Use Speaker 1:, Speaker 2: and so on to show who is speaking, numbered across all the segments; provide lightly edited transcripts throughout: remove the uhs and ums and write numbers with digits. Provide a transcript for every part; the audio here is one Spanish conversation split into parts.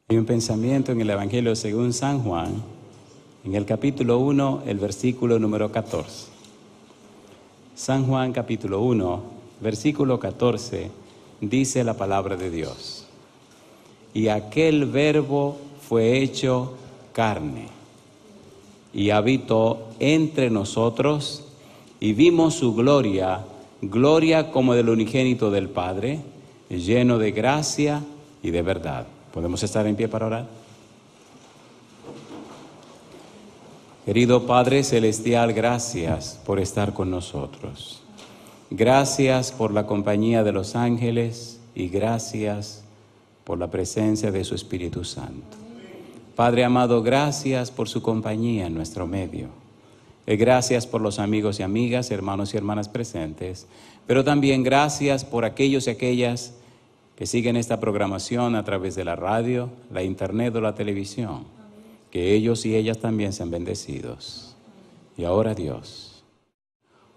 Speaker 1: Hay un pensamiento en el Evangelio según San Juan, en el capítulo 1, el versículo número 14. San Juan capítulo 1, versículo 14, dice la palabra de Dios. Y aquel verbo fue hecho carne, y habitó entre nosotros, y vimos su gloria, gloria como del unigénito del Padre, lleno de gracia y de verdad. ¿Podemos estar en pie para orar? Querido Padre Celestial, gracias por estar con nosotros. Gracias por la compañía de los ángeles y gracias por la presencia de su Espíritu Santo. Padre amado, gracias por su compañía en nuestro medio. Gracias por los amigos y amigas, hermanos y hermanas presentes, pero también gracias por aquellos y aquellas que siguen esta programación a través de la radio, la internet o la televisión, que ellos y ellas también sean bendecidos. Y ahora Dios,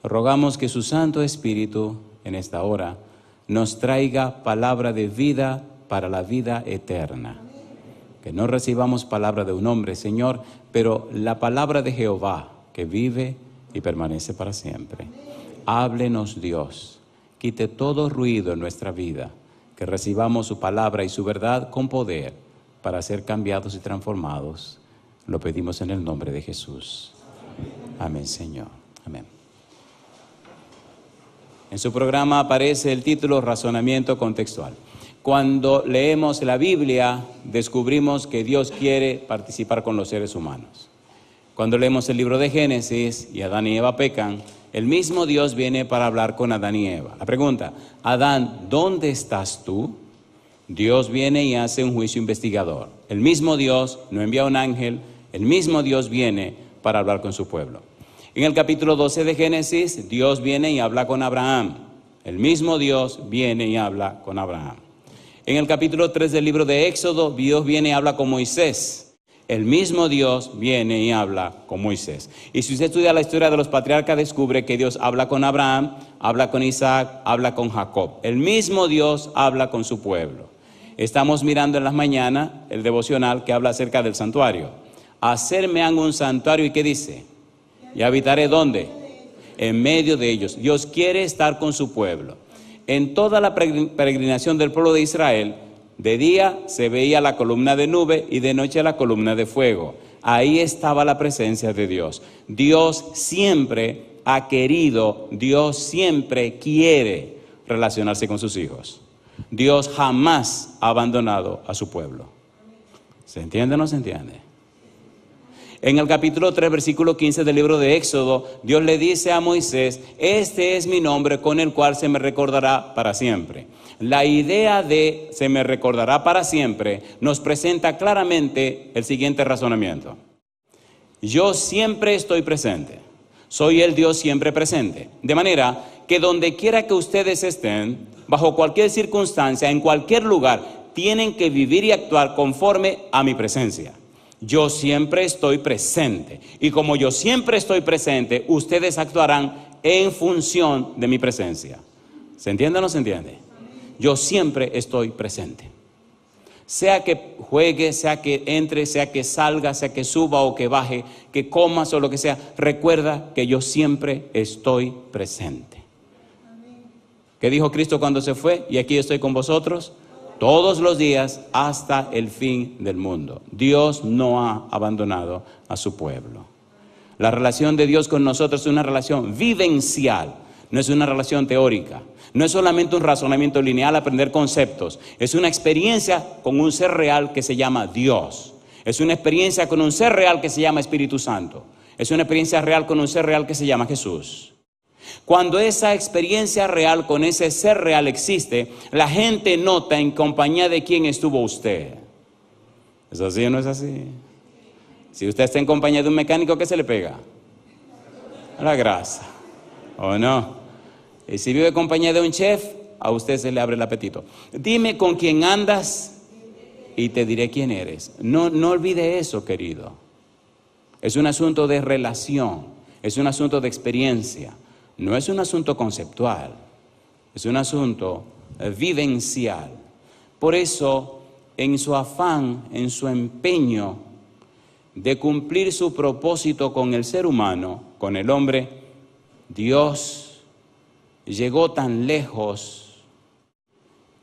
Speaker 1: rogamos que su Santo Espíritu en esta hora nos traiga palabra de vida para la vida eterna. Que no recibamos palabra de un hombre, Señor, pero la palabra de Jehová que vive y permanece para siempre. Háblenos Dios, quite todo ruido en nuestra vida, que recibamos su palabra y su verdad con poder para ser cambiados y transformados. Lo pedimos en el nombre de Jesús. Amén, Señor. Amén. En su programa aparece el título Razonamiento contextual. Cuando leemos la Biblia, descubrimos que Dios quiere participar con los seres humanos. Cuando leemos el libro de Génesis y Adán y Eva pecan, el mismo Dios viene para hablar con Adán y Eva. La pregunta, Adán, ¿dónde estás tú? Dios viene y hace un juicio investigador. El mismo Dios no envía un ángel, el mismo Dios viene para hablar con su pueblo. En el capítulo 12 de Génesis, Dios viene y habla con Abraham. El mismo Dios viene y habla con Abraham. En el capítulo 3 del libro de Éxodo, Dios viene y habla con Moisés. El mismo Dios viene y habla con Moisés. Y si usted estudia la historia de los patriarcas, descubre que Dios habla con Abraham, habla con Isaac, habla con Jacob. El mismo Dios habla con su pueblo. Estamos mirando en las mañanas el devocional que habla acerca del santuario. Hacerme han un santuario, ¿y qué dice? ¿Y habitaré dónde? En medio de ellos. Dios quiere estar con su pueblo. En toda la peregrinación del pueblo de Israel, de día se veía la columna de nube y de noche la columna de fuego. Ahí estaba la presencia de Dios. Dios siempre ha querido, Dios siempre quiere relacionarse con sus hijos. Dios jamás ha abandonado a su pueblo. ¿Se entiende o no se entiende? En el capítulo 3, versículo 15 del libro de Éxodo, Dios le dice a Moisés, este es mi nombre con el cual se me recordará para siempre. La idea de se me recordará para siempre nos presenta claramente el siguiente razonamiento. Yo siempre estoy presente. Soy el Dios siempre presente. De manera que donde quiera que ustedes estén, bajo cualquier circunstancia, en cualquier lugar, tienen que vivir y actuar conforme a mi presencia. Yo siempre estoy presente. Y como yo siempre estoy presente, ustedes actuarán en función de mi presencia. ¿Se entiende o no se entiende? Yo siempre estoy presente. Sea que juegue, sea que entre, sea que salga, sea que suba o que baje, que comas o lo que sea, recuerda que yo siempre estoy presente. ¿Qué dijo Cristo cuando se fue? Y aquí estoy con vosotros todos los días hasta el fin del mundo. Dios no ha abandonado a su pueblo. La relación de Dios con nosotros es una relación vivencial, no es una relación teórica. No es solamente un razonamiento lineal, aprender conceptos. Es una experiencia con un ser real que se llama Dios. Es una experiencia con un ser real que se llama Espíritu Santo. Es una experiencia real con un ser real que se llama Jesús. Cuando esa experiencia real con ese ser real existe, la gente nota en compañía de quién estuvo usted. ¿Es así o no es así? Si usted está en compañía de un mecánico, ¿qué se le pega? La grasa. ¿O no? Y si vive en compañía de un chef, a usted se le abre el apetito. Dime con quién andas y te diré quién eres. No olvide eso, querido. Es un asunto de relación, es un asunto de experiencia. No es un asunto conceptual, es un asunto vivencial. Por eso en su afán, en su empeño de cumplir su propósito con el ser humano, con el hombre, Dios llegó tan lejos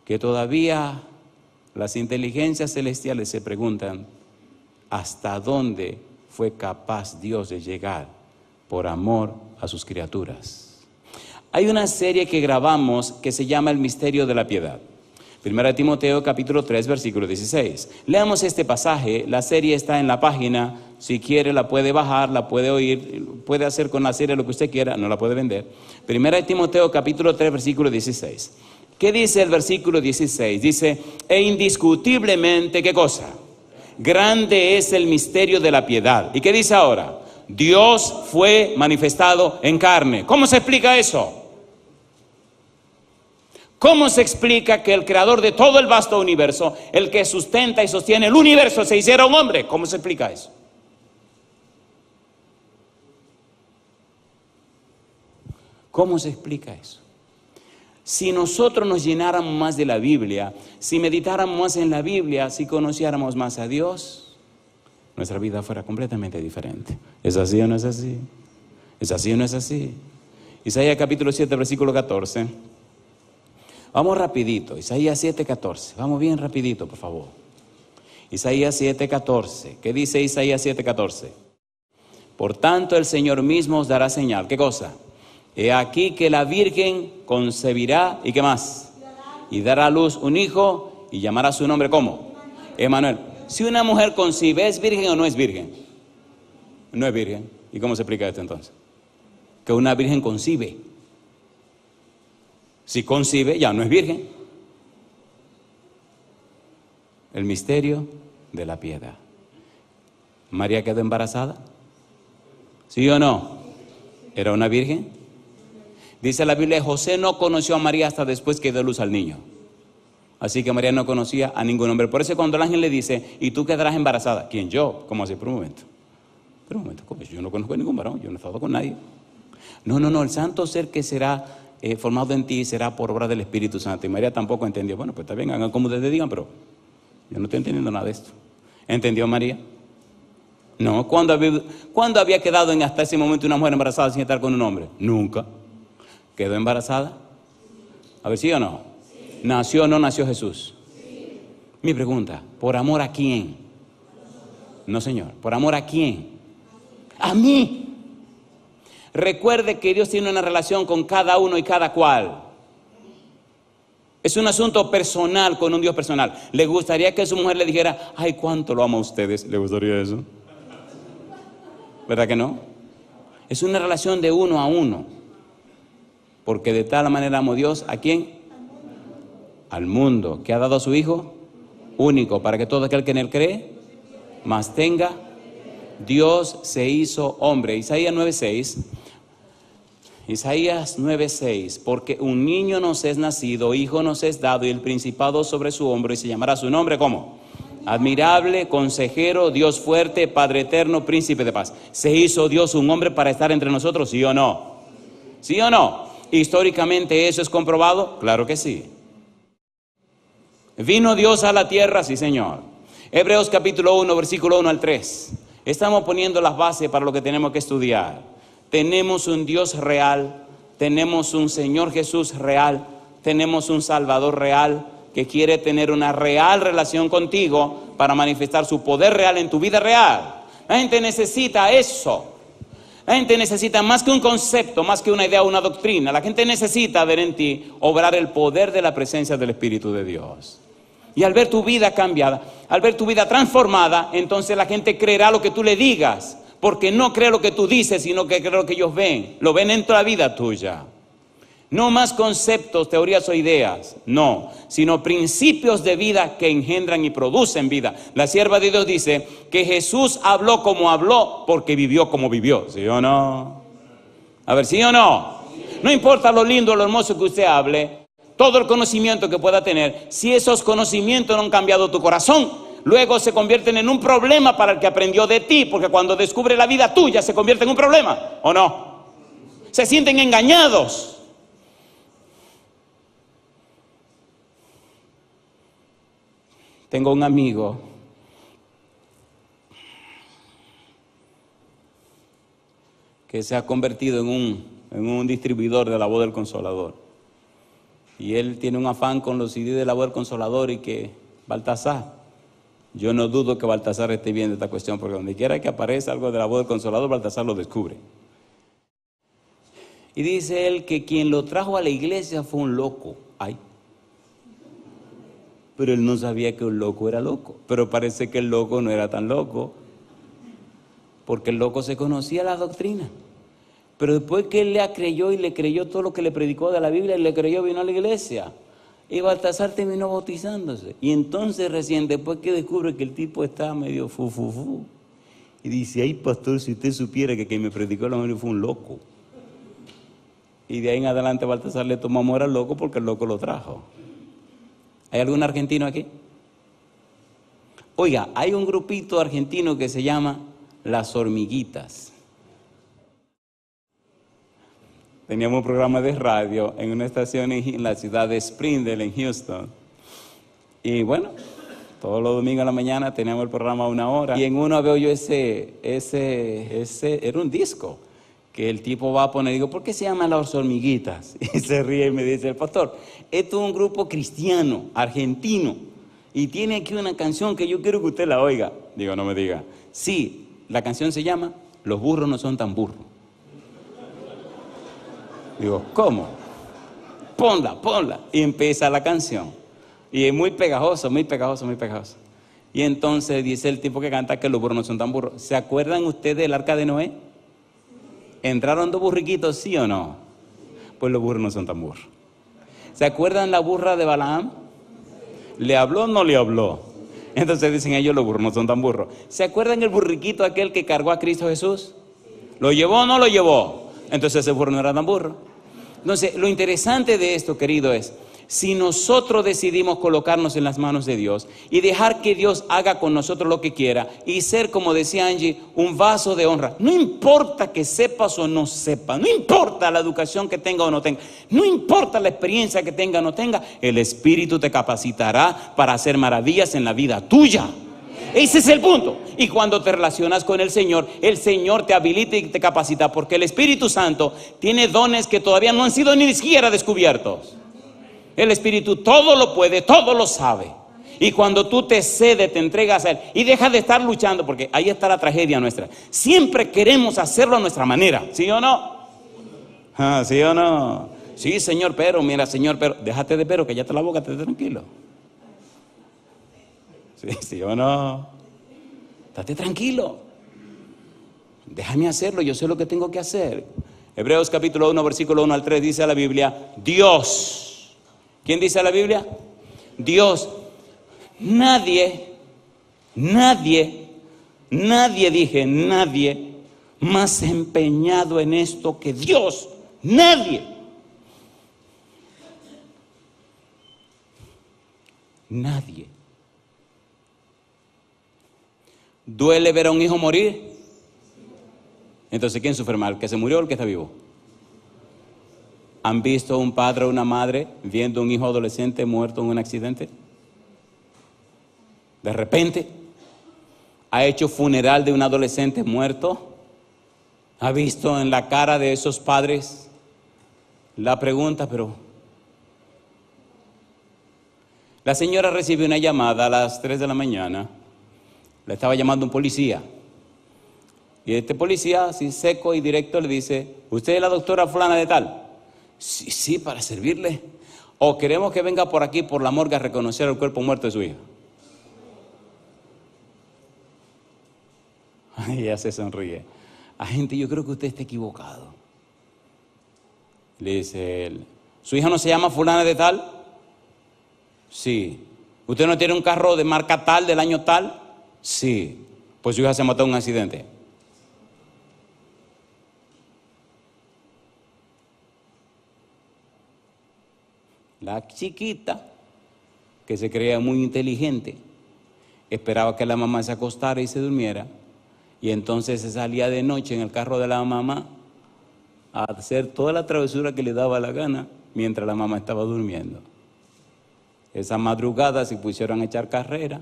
Speaker 1: que todavía las inteligencias celestiales se preguntan hasta dónde fue capaz Dios de llegar por amor a sus criaturas. Hay una serie que grabamos que se llama El Misterio de la Piedad. 1 Timoteo capítulo 3 versículo 16. Leamos este pasaje, la serie está en la página, si quiere la puede bajar, la puede oír, puede hacer con la serie lo que usted quiera, no la puede vender. 1 Timoteo capítulo 3 versículo 16. ¿Qué dice el versículo 16? Dice, e indiscutiblemente, ¿qué cosa? Grande es el misterio de la piedad. ¿Y qué dice ahora? Dios fue manifestado en carne. ¿Cómo se explica eso? ¿Cómo se explica que el creador de todo el vasto universo, el que sustenta y sostiene el universo, se hiciera un hombre? ¿Cómo se explica eso? ¿Cómo se explica eso? Si nosotros nos llenáramos más de la Biblia, si meditáramos más en la Biblia, si conociéramos más a Dios, nuestra vida fuera completamente diferente. ¿Es así o no es así? ¿Es así o no es así? Isaías capítulo 7, versículo 14. Vamos rapidito, Isaías 7:14, vamos bien rapidito, por favor. Isaías 7:14, ¿qué dice Isaías 7:14? Por tanto el Señor mismo os dará señal, ¿qué cosa? He aquí que la Virgen concebirá, ¿y qué más? Y dará a luz un hijo y llamará su nombre, ¿cómo? Emmanuel. Si una mujer concibe, ¿es virgen o no es virgen? No es virgen. ¿Y cómo se explica esto entonces? Que una virgen concibe. Si concibe, ya no es virgen. El misterio de la piedad. ¿María quedó embarazada? ¿Sí o no? ¿Era una virgen? Dice la Biblia, José no conoció a María hasta después que dio luz al niño. Así que María no conocía a ningún hombre. Por eso cuando el ángel le dice, y tú quedarás embarazada. ¿Quién? Yo. ¿Cómo así? Por un momento. ¿Cómo? Yo no conozco a ningún varón, yo no he estado con nadie. No, el santo ser que será formado en ti será por obra del Espíritu Santo. Y María tampoco entendió. Bueno, pues está bien, hagan como ustedes digan, pero yo no estoy entendiendo nada de esto. ¿Entendió María? No. ¿Cuándo había quedado en hasta ese momento una mujer embarazada sin estar con un hombre? Nunca. ¿Quedó embarazada? A ver, ¿sí o no? Sí. ¿Nació o no nació Jesús? Sí. Mi pregunta, ¿por amor a quién? No, Señor. ¿Por amor a quién? A mí. Recuerde que Dios tiene una relación con cada uno y cada cual. Es un asunto personal con un Dios personal. ¿Le gustaría que su mujer le dijera, ay, cuánto lo amo a ustedes? ¿Le gustaría eso? ¿Verdad que no? Es una relación de uno a uno. Porque de tal manera amó Dios, ¿a quién? Al mundo, que ha dado a su Hijo único, para que todo aquel que en él cree, más tenga. Dios se hizo hombre. Isaías 9:6. Isaías 9:6. Porque un niño nos es nacido, hijo nos es dado, y el principado sobre su hombro, y se llamará su nombre, ¿cómo? Admirable, consejero, Dios fuerte, Padre eterno, príncipe de paz. ¿Se hizo Dios un hombre para estar entre nosotros? ¿Sí o no? ¿Sí o no? ¿Históricamente eso es comprobado? Claro que sí. ¿Vino Dios a la tierra? Sí, Señor. Hebreos capítulo 1, versículo 1 al 3. Estamos poniendo las bases para lo que tenemos que estudiar. Tenemos un Dios real, tenemos un Señor Jesús real, tenemos un Salvador real que quiere tener una real relación contigo para manifestar su poder real en tu vida real. La gente necesita eso. La gente necesita más que un concepto, más que una idea o una doctrina. La gente necesita ver en ti obrar el poder de la presencia del Espíritu de Dios. Y al ver tu vida cambiada, al ver tu vida transformada, entonces la gente creerá lo que tú le digas. Porque no cree lo que tú dices, sino que cree lo que ellos ven. Lo ven en toda la vida tuya. No más conceptos, teorías o ideas, no, sino principios de vida que engendran y producen vida. La sierva de Dios dice que Jesús habló como habló porque vivió como vivió, ¿sí o no? A ver, ¿sí o no? No importa lo lindo o lo hermoso que usted hable, todo el conocimiento que pueda tener, si esos conocimientos no han cambiado tu corazón, luego se convierten en un problema para el que aprendió de ti, porque cuando descubre la vida tuya se convierte en un problema, ¿o no? Se sienten engañados. Tengo un amigo que se ha convertido en un distribuidor de la voz del Consolador. Y él tiene un afán con los CD de la voz del Consolador y que Baltasar, yo no dudo que Baltasar esté viendo esta cuestión, porque donde quiera que aparezca algo de la voz del Consolador, Baltasar lo descubre. Y dice él que quien lo trajo a la iglesia fue un loco. Ay. Pero él no sabía que un loco era loco. Pero parece que el loco no era tan loco, porque el loco se conocía la doctrina. Pero después que él le creyó y le creyó todo lo que le predicó de la Biblia, y le creyó, vino a la iglesia. Y Baltasar terminó bautizándose. Y entonces recién, después que descubre que el tipo está medio fu. Y dice, ay pastor, si usted supiera que quien me predicó la Biblia fue un loco. Y de ahí en adelante Baltasar le tomó amor al loco porque el loco lo trajo. ¿Hay algún argentino aquí? Oiga, hay un grupito argentino que se llama Las Hormiguitas. Teníamos un programa de radio en una estación en la ciudad de Springdale, en Houston. Y bueno, todos los domingos a la mañana teníamos el programa a 1 hora. Y en uno veo yo era un disco que el tipo va a poner. Digo, ¿por qué se llama Las Hormiguitas? Y se ríe y me dice, el pastor, esto es un grupo cristiano, argentino, y tiene aquí una canción que yo quiero que usted la oiga. Digo, no me diga. Sí, la canción se llama Los burros no son tan burros. Digo, ¿cómo? Ponla. Y empieza la canción. Y es muy pegajoso. Y entonces dice el tipo que canta que los burros no son tan burros. ¿Se acuerdan ustedes del arca de Noé? ¿Entraron 2 burriquitos, sí o no? Pues los burros no son tan burros. ¿Se acuerdan la burra de Balaam? ¿Le habló o no le habló? Entonces dicen ellos, los burros no son tan burros. ¿Se acuerdan el burriquito aquel que cargó a Cristo Jesús? ¿Lo llevó o no lo llevó? Entonces ese burro no era tan burro. Entonces, lo interesante de esto, querido, es si nosotros decidimos colocarnos en las manos de Dios y dejar que Dios haga con nosotros lo que quiera y ser, como decía Angie, un vaso de honra. No importa que sepas o no sepas, no importa la educación que tenga o no tenga, no importa la experiencia que tenga o no tenga, el Espíritu te capacitará para hacer maravillas en la vida tuya. Ese es el punto. Y cuando te relacionas con el Señor te habilita y te capacita, porque el Espíritu Santo tiene dones que todavía no han sido ni siquiera descubiertos. El Espíritu todo lo puede, todo lo sabe. Y cuando tú te cedes, te entregas a Él y dejas de estar luchando, porque ahí está la tragedia nuestra. Siempre queremos hacerlo a nuestra manera, ¿sí o no? ¿Sí o no? Sí, Señor, pero, mira, Señor, pero, déjate de pero, que ya te la boca, estate tranquilo. ¿Sí o no? Estate tranquilo. Déjame hacerlo, yo sé lo que tengo que hacer. Hebreos capítulo 1, versículo 1 al 3 dice a la Biblia, Dios. ¿Quién dice a la Biblia? Dios. Nadie más empeñado en esto que Dios. Nadie. ¿Duele ver a un hijo morir? Entonces, ¿quién sufre mal? ¿El que se murió o el que está vivo? ¿Han visto a un padre o una madre viendo a un hijo adolescente muerto en un accidente? De repente, ¿ha hecho funeral de un adolescente muerto? ¿Ha visto en la cara de esos padres la pregunta, pero... La señora recibe una llamada a las 3 de la mañana. Le estaba llamando un policía. Y este policía, así seco y directo, le dice, ¿usted es la doctora fulana de tal? Sí, para servirle. O queremos que venga por aquí, por la morgue, a reconocer el cuerpo muerto de su hija. Ay, ella se sonríe. Agente, yo creo que usted está equivocado. Le dice él, ¿su hija no se llama fulana de tal? Sí. ¿Usted no tiene un carro de marca tal, del año tal? Sí. Pues su hija se mató en un accidente. La chiquita, que se creía muy inteligente, esperaba que la mamá se acostara y se durmiera, y entonces se salía de noche en el carro de la mamá a hacer toda la travesura que le daba la gana mientras la mamá estaba durmiendo. Esa madrugada se pusieron a echar carrera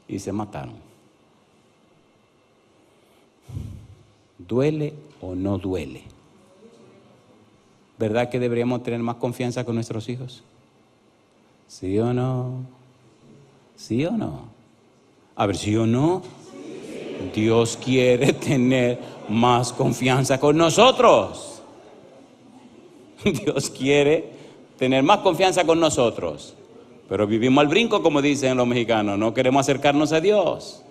Speaker 1: y se mataron. ¿Duele o no duele? ¿Verdad que deberíamos tener más confianza con nuestros hijos? ¿Sí o no? ¿Sí o no? A ver, ¿sí o no? Dios quiere tener más confianza con nosotros. Dios quiere tener más confianza con nosotros. Pero vivimos al brinco, como dicen los mexicanos. No queremos acercarnos a Dios.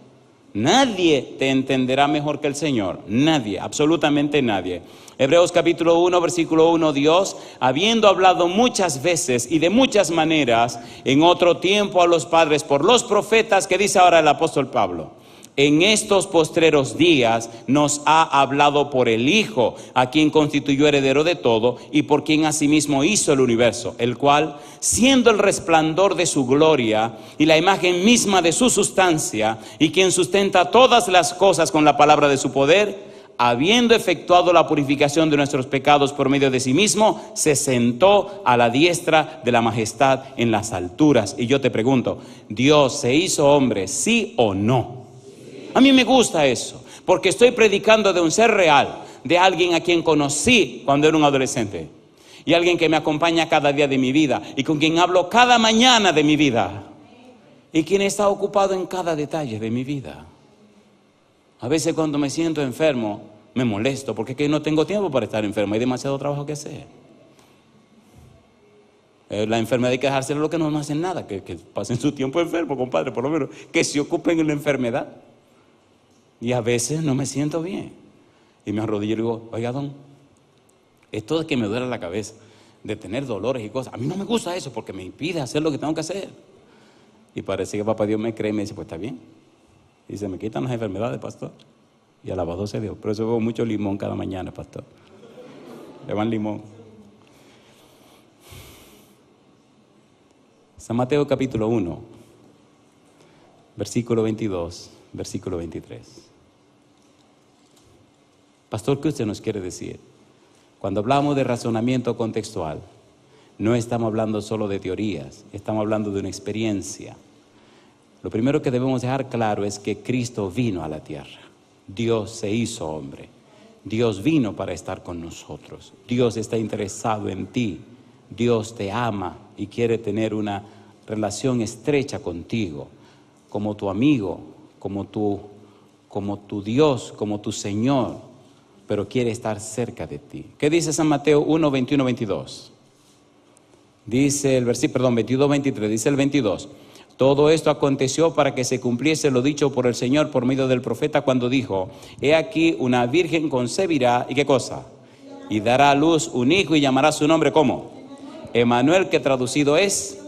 Speaker 1: Nadie te entenderá mejor que el Señor. Nadie, absolutamente nadie. Hebreos capítulo 1, versículo 1. Dios, habiendo hablado muchas veces y de muchas maneras en otro tiempo a los padres por los profetas, que dice ahora el apóstol Pablo, en estos postreros días nos ha hablado por el Hijo, a quien constituyó heredero de todo y por quien asimismo hizo el universo, el cual, siendo el resplandor de su gloria y la imagen misma de su sustancia, y quien sustenta todas las cosas con la palabra de su poder, habiendo efectuado la purificación de nuestros pecados por medio de sí mismo, se sentó a la diestra de la majestad en las alturas. Y yo te pregunto, ¿Dios se hizo hombre, sí o no? A mí me gusta eso, porque estoy predicando de un ser real, de alguien a quien conocí cuando era un adolescente, y alguien que me acompaña cada día de mi vida, y con quien hablo cada mañana de mi vida, y quien está ocupado en cada detalle de mi vida. A veces cuando me siento enfermo, me molesto, porque es que no tengo tiempo para estar enfermo, hay demasiado trabajo que hacer. La enfermedad hay que dejárselo a los que no hacen nada, que pasen su tiempo enfermo, compadre, por lo menos, que se ocupen en la enfermedad. Y a veces no me siento bien. Y me arrodillo y digo, oiga, don, esto de que me duele la cabeza, de tener dolores y cosas, a mí no me gusta eso porque me impide hacer lo que tengo que hacer. Y parece que papá Dios me cree y me dice, pues está bien. Y se me quitan las enfermedades, pastor. Y alabado sea Dios. Por eso bebo mucho limón cada mañana, pastor. Le van limón. San Mateo capítulo 1, versículo 22, versículo 23. Pastor, ¿qué usted nos quiere decir? Cuando hablamos de razonamiento contextual, no estamos hablando solo de teorías, estamos hablando de una experiencia. Lo primero que debemos dejar claro es que Cristo vino a la tierra. Dios se hizo hombre. Dios vino para estar con nosotros. Dios está interesado en ti. Dios te ama y quiere tener una relación estrecha contigo, como tu amigo, como tu Dios, como tu Señor, pero quiere estar cerca de ti. ¿Qué dice San Mateo 1, 21, 22? Dice el versículo, 22, 23, dice el 22. Todo esto aconteció para que se cumpliese lo dicho por el Señor por medio del profeta cuando dijo, he aquí una virgen concebirá, ¿y qué cosa? Y dará a luz un hijo y llamará su nombre, ¿cómo? Emmanuel, que traducido es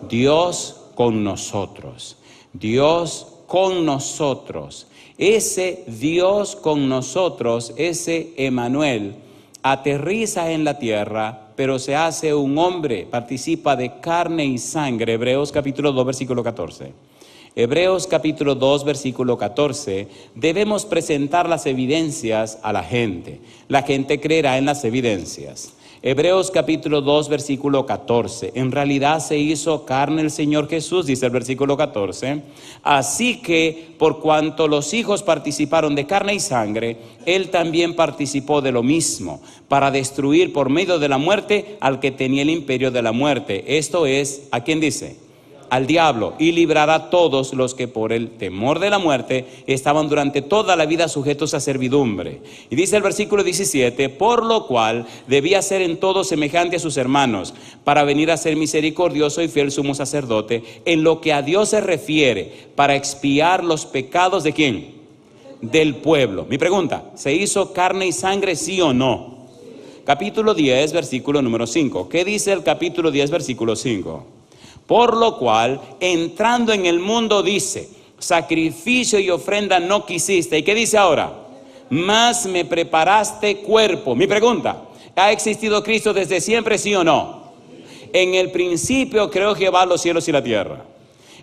Speaker 1: Dios con nosotros. Dios con nosotros. Ese Dios con nosotros, ese Emmanuel, aterriza en la tierra, pero se hace un hombre, participa de carne y sangre. Hebreos capítulo 2, versículo 14. Hebreos capítulo 2, versículo 14. Debemos presentar las evidencias a la gente. La gente creerá en las evidencias. Hebreos capítulo 2, versículo 14. En realidad se hizo carne el Señor Jesús, dice el versículo 14. Así que por cuanto los hijos participaron de carne y sangre, Él también participó de lo mismo, para destruir por medio de la muerte al que tenía el imperio de la muerte. Esto es, ¿a quién dice? Al diablo, y librará a todos los que por el temor de la muerte estaban durante toda la vida sujetos a servidumbre. Y dice el versículo 17, por lo cual debía ser en todo semejante a sus hermanos, para venir a ser misericordioso y fiel sumo sacerdote, en lo que a Dios se refiere, para expiar los pecados ¿de quién? Del pueblo. Mi pregunta, ¿se hizo carne y sangre, sí o no? Capítulo 10, versículo número 5. ¿Qué dice el capítulo 10, versículo 5? Por lo cual, entrando en el mundo, dice, sacrificio y ofrenda no quisiste. ¿Y qué dice ahora? Mas me preparaste cuerpo. Mi pregunta, ¿ha existido Cristo desde siempre, sí o no? En el principio creó Jehová los cielos y la tierra.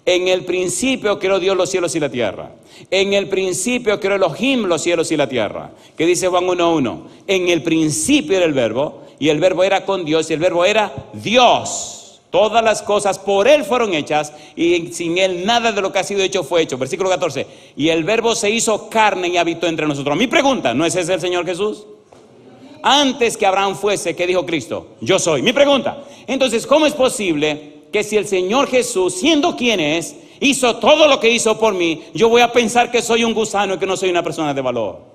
Speaker 1: En el principio creó Dios los cielos y la tierra. En el principio creó Elohim los cielos y la tierra. ¿Qué dice Juan 1:1? En el principio era el verbo, y el verbo era con Dios, y el verbo era Dios. Todas las cosas por Él fueron hechas y sin Él nada de lo que ha sido hecho fue hecho. Versículo 14. Y el Verbo se hizo carne y habitó entre nosotros. Mi pregunta, ¿no es ese el Señor Jesús? Antes que Abraham fuese, ¿qué dijo Cristo? Yo soy. Mi pregunta, entonces, ¿cómo es posible que si el Señor Jesús, siendo quien es, hizo todo lo que hizo por mí, yo voy a pensar que soy un gusano y que no soy una persona de valor?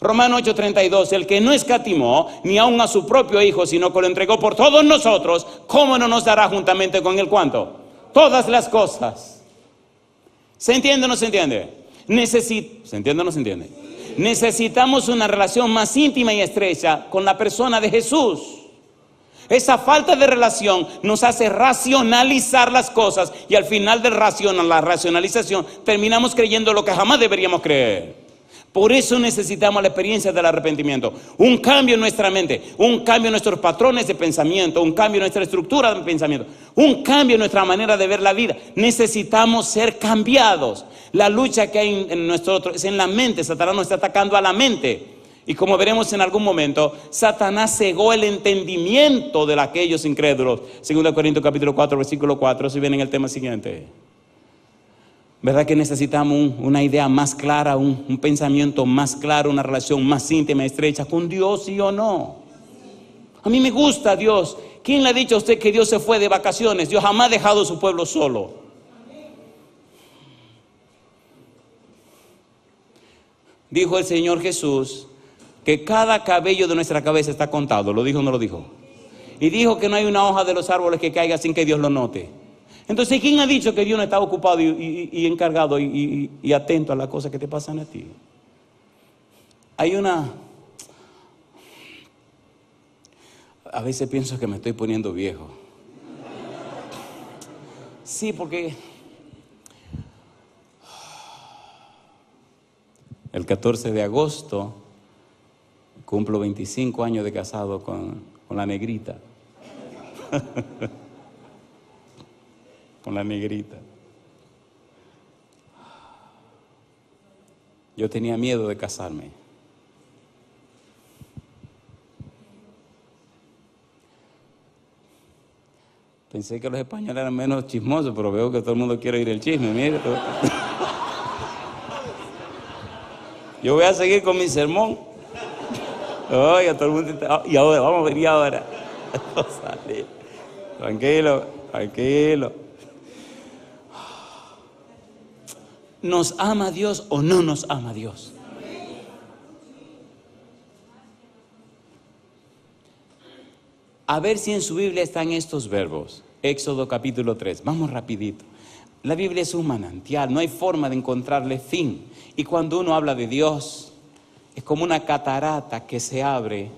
Speaker 1: Romanos 8:32, el que no escatimó ni aun a su propio Hijo, sino que lo entregó por todos nosotros, ¿cómo no nos dará juntamente con Él cuánto? Todas las cosas. ¿Se entiende o no se entiende? ¿Se entiende o no se entiende? Necesitamos una relación más íntima y estrecha con la persona de Jesús. Esa falta de relación nos hace racionalizar las cosas y al final de la racionalización terminamos creyendo lo que jamás deberíamos creer. Por eso necesitamos la experiencia del arrepentimiento, un cambio en nuestra mente, un cambio en nuestros patrones de pensamiento, un cambio en nuestra estructura de pensamiento, un cambio en nuestra manera de ver la vida. Necesitamos ser cambiados. La lucha que hay en nosotros es en la mente. Satanás nos está atacando a la mente. Y como veremos en algún momento, Satanás cegó el entendimiento de aquellos incrédulos. 2 Corintios capítulo 4, versículo 4, si viene en el tema siguiente. ¿Verdad que necesitamos una idea más clara, un pensamiento más claro, una relación más íntima y estrecha con Dios, sí o no? A mí me gusta Dios. ¿Quién le ha dicho a usted que Dios se fue de vacaciones? Dios jamás ha dejado a su pueblo solo. Dijo el Señor Jesús que cada cabello de nuestra cabeza está contado. ¿Lo dijo o no lo dijo? Y dijo que no hay una hoja de los árboles que caiga sin que Dios lo note. Entonces, ¿quién ha dicho que Dios no está ocupado y encargado y atento a las cosas que te pasan a ti? A veces pienso que me estoy poniendo viejo. Sí, porque el 14 de agosto cumplo 25 años de casado con la negrita. Con la negrita. Yo tenía miedo de casarme. Pensé que los españoles eran menos chismosos, pero veo que todo el mundo quiere oír el chisme. Mire. Yo voy a seguir con mi sermón. Oye, todo el mundo está... Y ahora, vamos a venir ahora. Tranquilo, tranquilo. ¿Nos ama Dios o no nos ama Dios? A ver si en su Biblia están estos verbos. Éxodo capítulo 3. Vamos rapidito. La Biblia es un manantial, no hay forma de encontrarle fin. Y cuando uno habla de Dios, es como una catarata que se abre.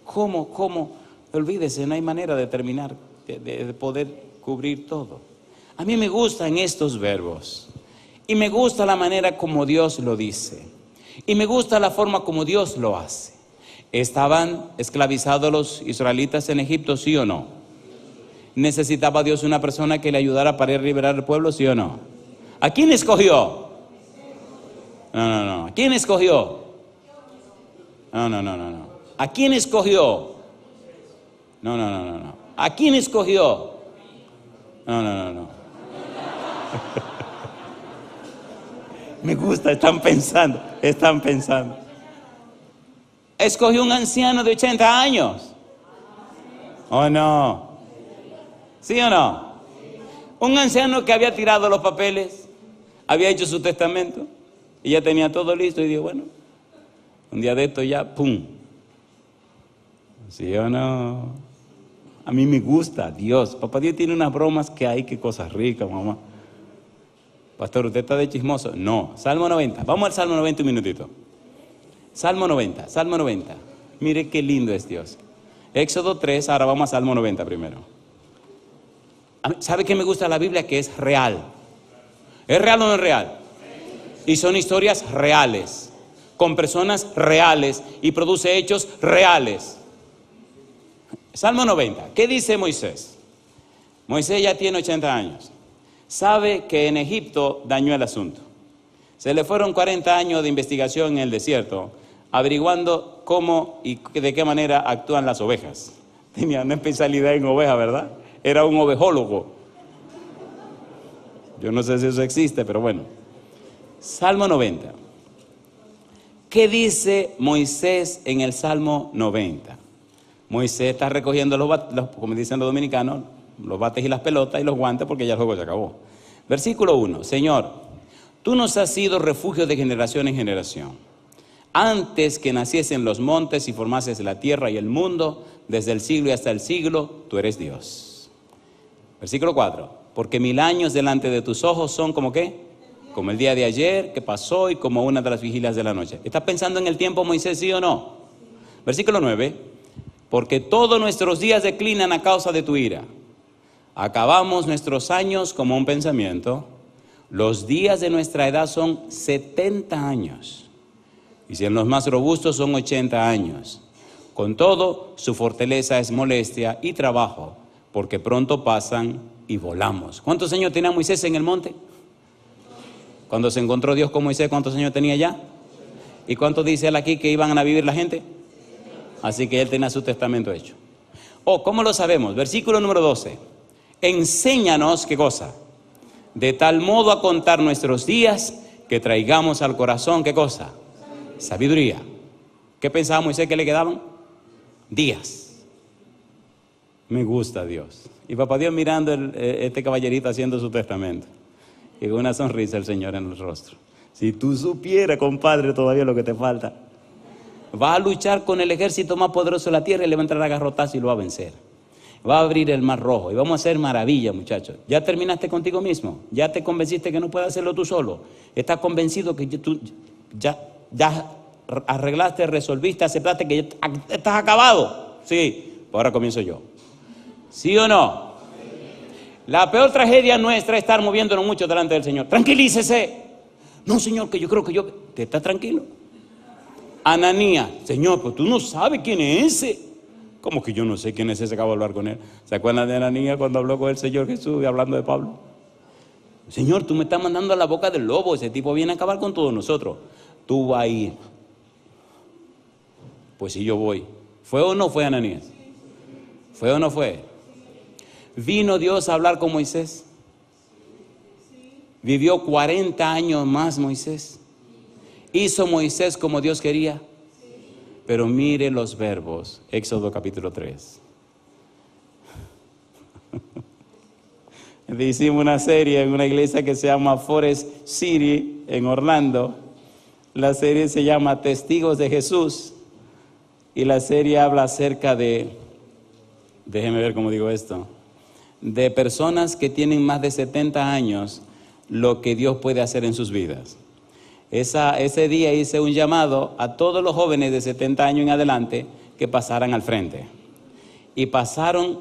Speaker 1: ¿Cómo? Olvídese, no hay manera de terminar, de poder cubrir todo. A mí me gustan estos verbos. Y me gusta la manera como Dios lo dice. Y me gusta la forma como Dios lo hace. ¿Estaban esclavizados los israelitas en Egipto, sí o no? ¿Necesitaba Dios una persona que le ayudara para liberar al pueblo, sí o no? ¿A quién escogió? No. ¿A quién escogió? No. ¿A quién escogió? No. ¿A quién escogió? No. Me gusta, están pensando. Escogió un anciano de 80 años. ¿O no? ¿Sí o no? Un anciano que había tirado los papeles, había hecho su testamento y ya tenía todo listo y dijo, bueno, un día de esto ya, ¡pum! ¿Sí o no? A mí me gusta Dios. Papá Dios tiene unas bromas que hay, que cosas ricas, mamá. Pastor, ¿usted está de chismoso? No. Salmo 90. Vamos al Salmo 90 un minutito. Salmo 90. Mire qué lindo es Dios. Éxodo 3, ahora vamos a Salmo 90 primero. ¿Sabe qué me gusta de la Biblia? Que es real. ¿Es real o no es real? Y son historias reales, con personas reales y produce hechos reales. Salmo 90. ¿Qué dice Moisés? Moisés ya tiene 80 años. Sabe que en Egipto dañó el asunto. Se le fueron 40 años de investigación en el desierto, averiguando cómo y de qué manera actúan las ovejas. Tenía una especialidad en ovejas, ¿verdad? era un ovejólogo. Yo no sé si eso existe, pero bueno. Salmo 90. ¿Qué dice Moisés en el Salmo 90? Moisés está recogiendo como dicen los dominicanos, los bates y las pelotas y los guantes porque ya el juego se acabó. Versículo 1. Señor, tú nos has sido refugio de generación en generación. Antes que naciesen los montes y formases la tierra y el mundo, desde el siglo y hasta el siglo, tú eres Dios. Versículo 4. Porque 1000 años delante de tus ojos son como ¿qué? Como el día de ayer que pasó y como una de las vigilias de la noche. ¿Estás pensando en el tiempo, Moisés, sí o no? Versículo 9. Porque todos nuestros días declinan a causa de tu ira. Acabamos nuestros años como un pensamiento. Los días de nuestra edad son 70 años. Y si en los más robustos son 80 años. Con todo, su fortaleza es molestia y trabajo, porque pronto pasan y volamos. ¿Cuántos años tenía Moisés en el monte? Cuando se encontró Dios con Moisés, ¿cuántos años tenía ya? ¿Y cuánto dice él aquí que iban a vivir la gente? Así que él tenía su testamento hecho. ¿Cómo lo sabemos? Versículo número 12. Enséñanos, ¿qué cosa? De tal modo a contar nuestros días que traigamos al corazón, ¿qué cosa? Sabiduría. ¿Qué pensaba Moisés que le quedaban? Días. Me gusta Dios. Y papá Dios mirando este caballerito haciendo su testamento. Y con una sonrisa el Señor en el rostro. Si tú supieras, compadre, todavía lo que te falta. Va a luchar con el ejército más poderoso de la tierra y le va a entrar a garrotazo y lo va a vencer. Va a abrir el mar rojo y vamos a hacer maravilla, muchachos. ¿Ya terminaste contigo mismo? ¿Ya te convenciste que no puedes hacerlo tú solo? ¿Estás convencido que tú ya arreglaste, resolviste, aceptaste que ya estás acabado? Sí, pues ahora comienzo yo. ¿Sí o no? La peor tragedia nuestra es estar moviéndonos mucho delante del Señor. Tranquilícese. No, Señor, que yo creo que yo... ¿Te estás tranquilo? Ananías, Señor, pues tú no sabes quién es ese. ¿Cómo que yo no sé quién es ese? Acabo de hablar con él. ¿Se acuerdan de Ananías cuando habló con el Señor Jesús y hablando de Pablo? Señor, tú me estás mandando a la boca del lobo. Ese tipo viene a acabar con todos nosotros. Tú vas a ir. Pues sí, yo voy. ¿Fue o no fue Ananías? ¿Fue o no fue? ¿Vino Dios a hablar con Moisés? ¿Vivió 40 años más Moisés? ¿Hizo Moisés como Dios quería? Pero mire los verbos, Éxodo capítulo 3. Hicimos una serie en una iglesia que se llama Forest City en Orlando. La serie se llama Testigos de Jesús. Y la serie habla acerca de, déjeme ver cómo digo esto, de personas que tienen más de 70 años, lo que Dios puede hacer en sus vidas. Ese día hice un llamado a todos los jóvenes de 70 años en adelante que pasaran al frente. Y pasaron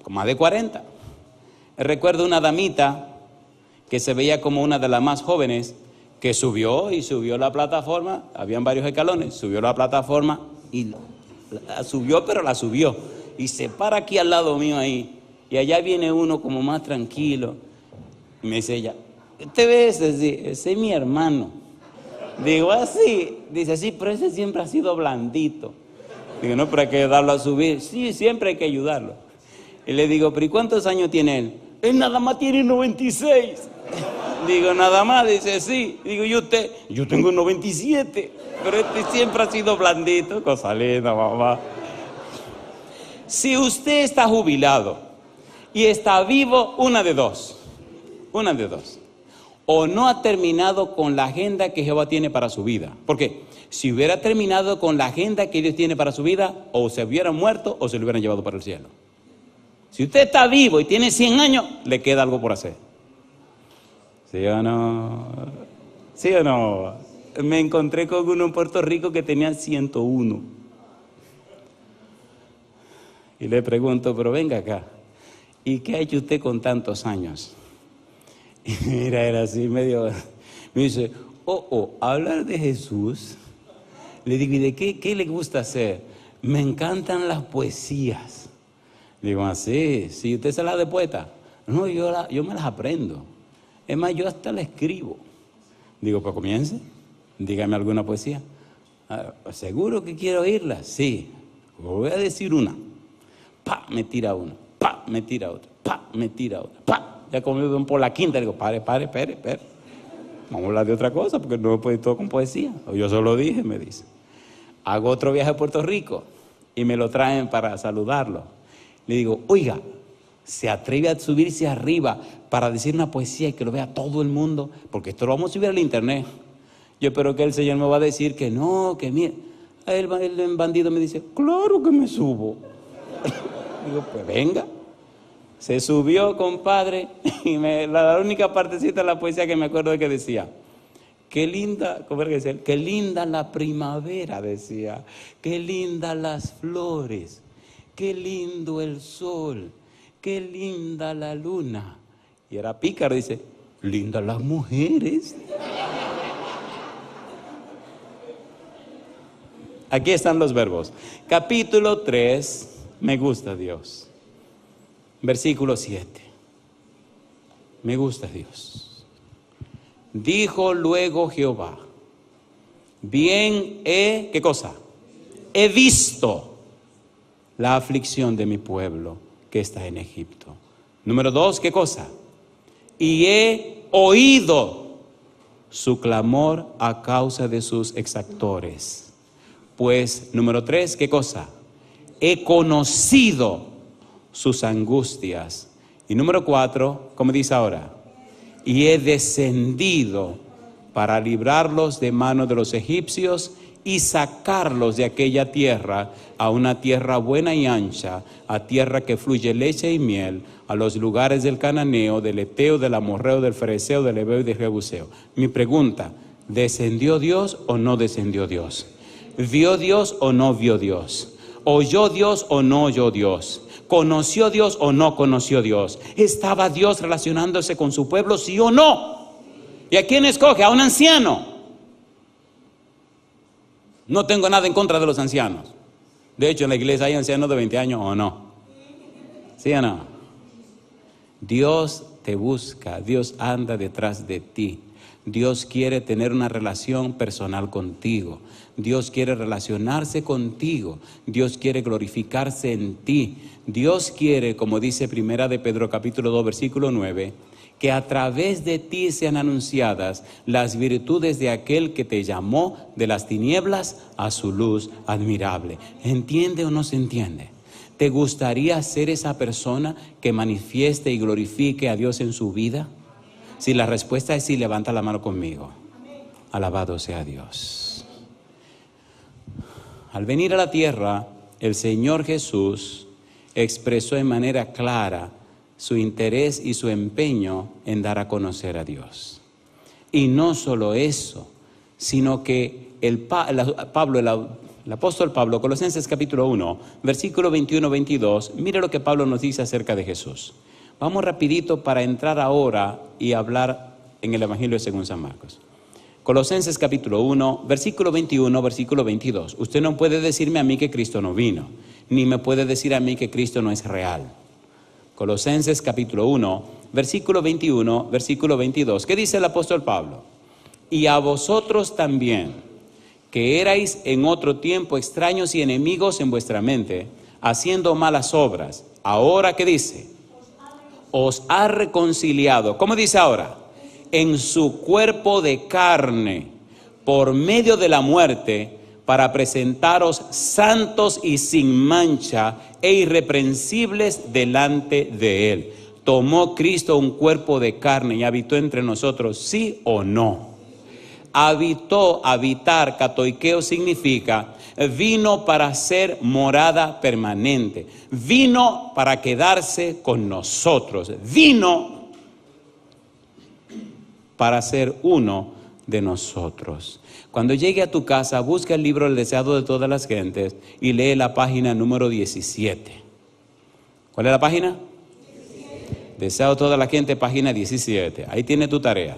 Speaker 1: más de 40. Recuerdo una damita que se veía como una de las más jóvenes que subió la plataforma, habían varios escalones, subió la plataforma y la subió, pero la subió. Y se para aquí al lado mío ahí. Y allá viene uno como más tranquilo. Y me dice ella, ¿te ves? Ese es mi hermano. Digo, así. Dice, sí, pero ese siempre ha sido blandito. Digo, no, pero hay que ayudarlo a subir. Sí, siempre hay que ayudarlo. Y le digo, pero ¿y cuántos años tiene él? Él nada más tiene 96. Digo, nada más. Dice, sí. Digo, ¿y usted? Yo tengo 97. Pero este siempre ha sido blandito. Cosa linda, mamá. Si usted está jubilado y está vivo, una de dos. O no ha terminado con la agenda que Jehová tiene para su vida. Porque si hubiera terminado con la agenda que Dios tiene para su vida, o se hubiera muerto o se lo hubieran llevado para el cielo. Si usted está vivo y tiene 100 años, le queda algo por hacer. ¿Sí o no? ¿Sí o no? Me encontré con uno en Puerto Rico que tenía 101. Y le pregunto, pero venga acá, ¿y qué ha hecho usted con tantos años? Y mira, era así medio, me dice, hablar de Jesús. Le digo, ¿y de qué le gusta hacer? Me encantan las poesías. Digo, así, si usted se las de poeta. No, yo me las aprendo. Es más, yo hasta la escribo. Digo, pues comience, dígame alguna poesía. ¿Seguro que quiero oírla? Sí, voy a decir una. Pa, me tira una, pa, me tira otra. ¡pa! Me tira otra, ¡pa! Ya como me ven por la quinta, digo, pare. Vamos a hablar de otra cosa, porque no me puede ir todo con poesía. O yo solo dije, me dice. Hago otro viaje a Puerto Rico y me lo traen para saludarlo. Le digo, oiga, ¿se atreve a subirse arriba para decir una poesía y que lo vea todo el mundo? Porque esto lo vamos a subir al internet. Yo espero que el Señor me va a decir que no, que mire. El bandido me dice, claro que me subo. Digo, pues venga. Se subió, compadre, y la única partecita de la poesía que me acuerdo es que decía, qué linda, ¿cómo era que decía? Qué linda la primavera, decía, qué lindas las flores, qué lindo el sol, qué linda la luna. Y era pícaro, dice, lindas las mujeres. Aquí están los verbos. Capítulo 3, me gusta Dios. Versículo 7. Me gusta Dios. Dijo luego Jehová, bien he, ¿qué cosa? He visto la aflicción de mi pueblo que está en Egipto. Número 2, ¿qué cosa? Y he oído su clamor a causa de sus exactores. Pues, número 3, ¿qué cosa? He conocido sus angustias. Y número 4, ¿cómo dice ahora? Y he descendido para librarlos de mano de los egipcios y sacarlos de aquella tierra a una tierra buena y ancha, a tierra que fluye leche y miel, a los lugares del cananeo, del eteo, del amorreo, del fereceo, del heveo y del jebuseo. Mi pregunta, ¿descendió Dios o no descendió Dios? ¿Vio Dios o no vio Dios? ¿Oyó Dios o no oyó Dios? ¿Conoció Dios o no conoció Dios? ¿Estaba Dios relacionándose con su pueblo, sí o no? ¿Y a quién escoge? A un anciano. No tengo nada en contra de los ancianos. De hecho, en la iglesia hay ancianos de 20 años o no. ¿Sí o no? Dios te busca, Dios anda detrás de ti. Dios quiere tener una relación personal contigo. Dios quiere relacionarse contigo. Dios quiere glorificarse en ti. Dios quiere, como dice Primera de Pedro capítulo 2 versículo 9, que a través de ti sean anunciadas las virtudes de aquel que te llamó de las tinieblas a su luz admirable. ¿Entiende o no se entiende? ¿Te gustaría ser esa persona que manifieste y glorifique a Dios en su vida? Si la respuesta es sí, levanta la mano conmigo. Alabado sea Dios. Al venir a la tierra, el Señor Jesús expresó en manera clara su interés y su empeño en dar a conocer a Dios. Y no solo eso, sino que el apóstol Pablo, Colosenses capítulo 1, versículo 21-22, mire lo que Pablo nos dice acerca de Jesús. Vamos rapidito para entrar ahora y hablar en el Evangelio según San Marcos. Colosenses capítulo 1, versículo 21, versículo 22. Usted no puede decirme a mí que Cristo no vino, ni me puede decir a mí que Cristo no es real. Colosenses capítulo 1, versículo 21, versículo 22. ¿Qué dice el apóstol Pablo? Y a vosotros también, que erais en otro tiempo extraños y enemigos en vuestra mente, haciendo malas obras. Ahora, ¿qué dice? Os ha reconciliado, ¿cómo dice ahora? En su cuerpo de carne, por medio de la muerte, para presentaros santos y sin mancha e irreprensibles delante de Él. ¿Tomó Cristo un cuerpo de carne y habitó entre nosotros, sí o no? Habitar, katoikeo significa, vino para ser morada permanente, vino para quedarse con nosotros, vino para ser uno de nosotros. Cuando llegue a tu casa, busca el libro El deseado de todas las gentes y lee la página número 17. ¿Cuál es la página? 17. Deseado de toda la gente, página 17. Ahí tiene tu tarea.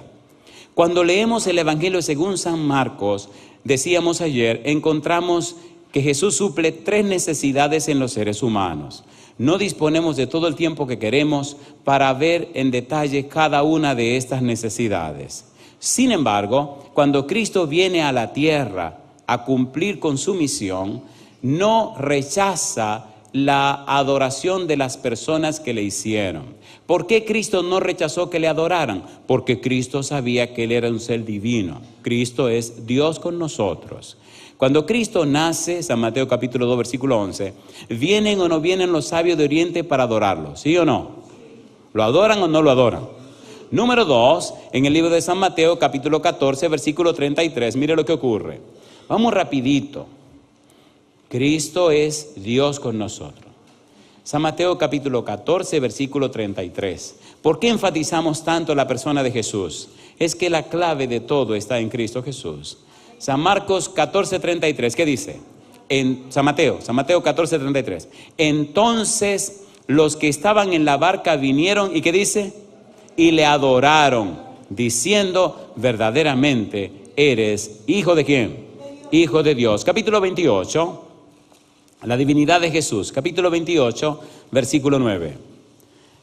Speaker 1: Cuando leemos el Evangelio según San Marcos, decíamos ayer, encontramos que Jesús suple 3 necesidades en los seres humanos. No disponemos de todo el tiempo que queremos para ver en detalle cada una de estas necesidades. Sin embargo, cuando Cristo viene a la tierra a cumplir con su misión, no rechaza la adoración de las personas que le hicieron. ¿Por qué Cristo no rechazó que le adoraran? Porque Cristo sabía que Él era un ser divino. Cristo es Dios con nosotros. Cuando Cristo nace, San Mateo capítulo 2, versículo 11, ¿vienen o no vienen los sabios de Oriente para adorarlo? ¿Sí o no? ¿Lo adoran o no lo adoran? Número 2, en el libro de San Mateo capítulo 14, versículo 33, mire lo que ocurre. Vamos rapidito. Cristo es Dios con nosotros. San Mateo capítulo 14, versículo 33. ¿Por qué enfatizamos tanto la persona de Jesús? Es que la clave de todo está en Cristo Jesús. San Marcos 14, 33, ¿qué dice? San Mateo 14, 33. Entonces los que estaban en la barca vinieron, ¿y qué dice? Y le adoraron, diciendo, verdaderamente eres hijo de ¿quién? Hijo de Dios. Capítulo 28. La divinidad de Jesús, capítulo 28, versículo 9.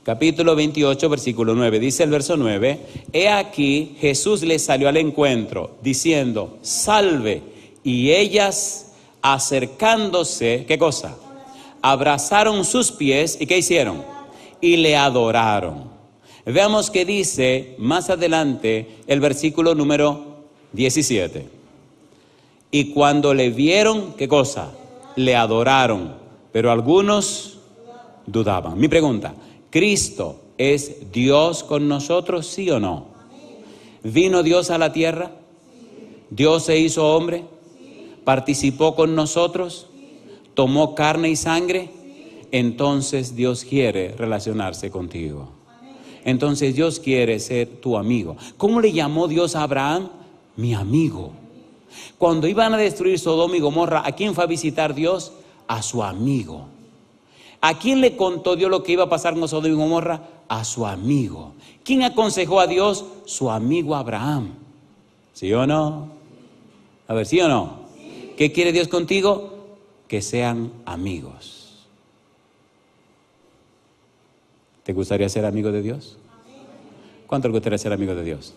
Speaker 1: Capítulo 28, versículo 9. Dice el verso 9, he aquí Jesús les salió al encuentro, diciendo, salve. Y ellas, acercándose, ¿qué cosa? Abrazaron sus pies, ¿y qué hicieron? Y le adoraron. Veamos qué dice más adelante el versículo número 17. Y cuando le vieron, ¿qué cosa? Le adoraron, pero algunos dudaban. Mi pregunta, ¿Cristo es Dios con nosotros, sí o no? ¿Vino Dios a la tierra? ¿Dios se hizo hombre? ¿Participó con nosotros? ¿Tomó carne y sangre? Entonces Dios quiere relacionarse contigo. Entonces Dios quiere ser tu amigo. ¿Cómo le llamó Dios a Abraham? Mi amigo. Cuando iban a destruir Sodoma y Gomorra, ¿a quién fue a visitar Dios? A su amigo. ¿A quién le contó Dios lo que iba a pasar con Sodoma y Gomorra? A su amigo. ¿Quién aconsejó a Dios? Su amigo Abraham. ¿Sí o no? A ver, ¿sí o no? ¿Qué quiere Dios contigo? Que sean amigos. ¿Te gustaría ser amigo de Dios? ¿Cuánto le gustaría ser amigo de Dios?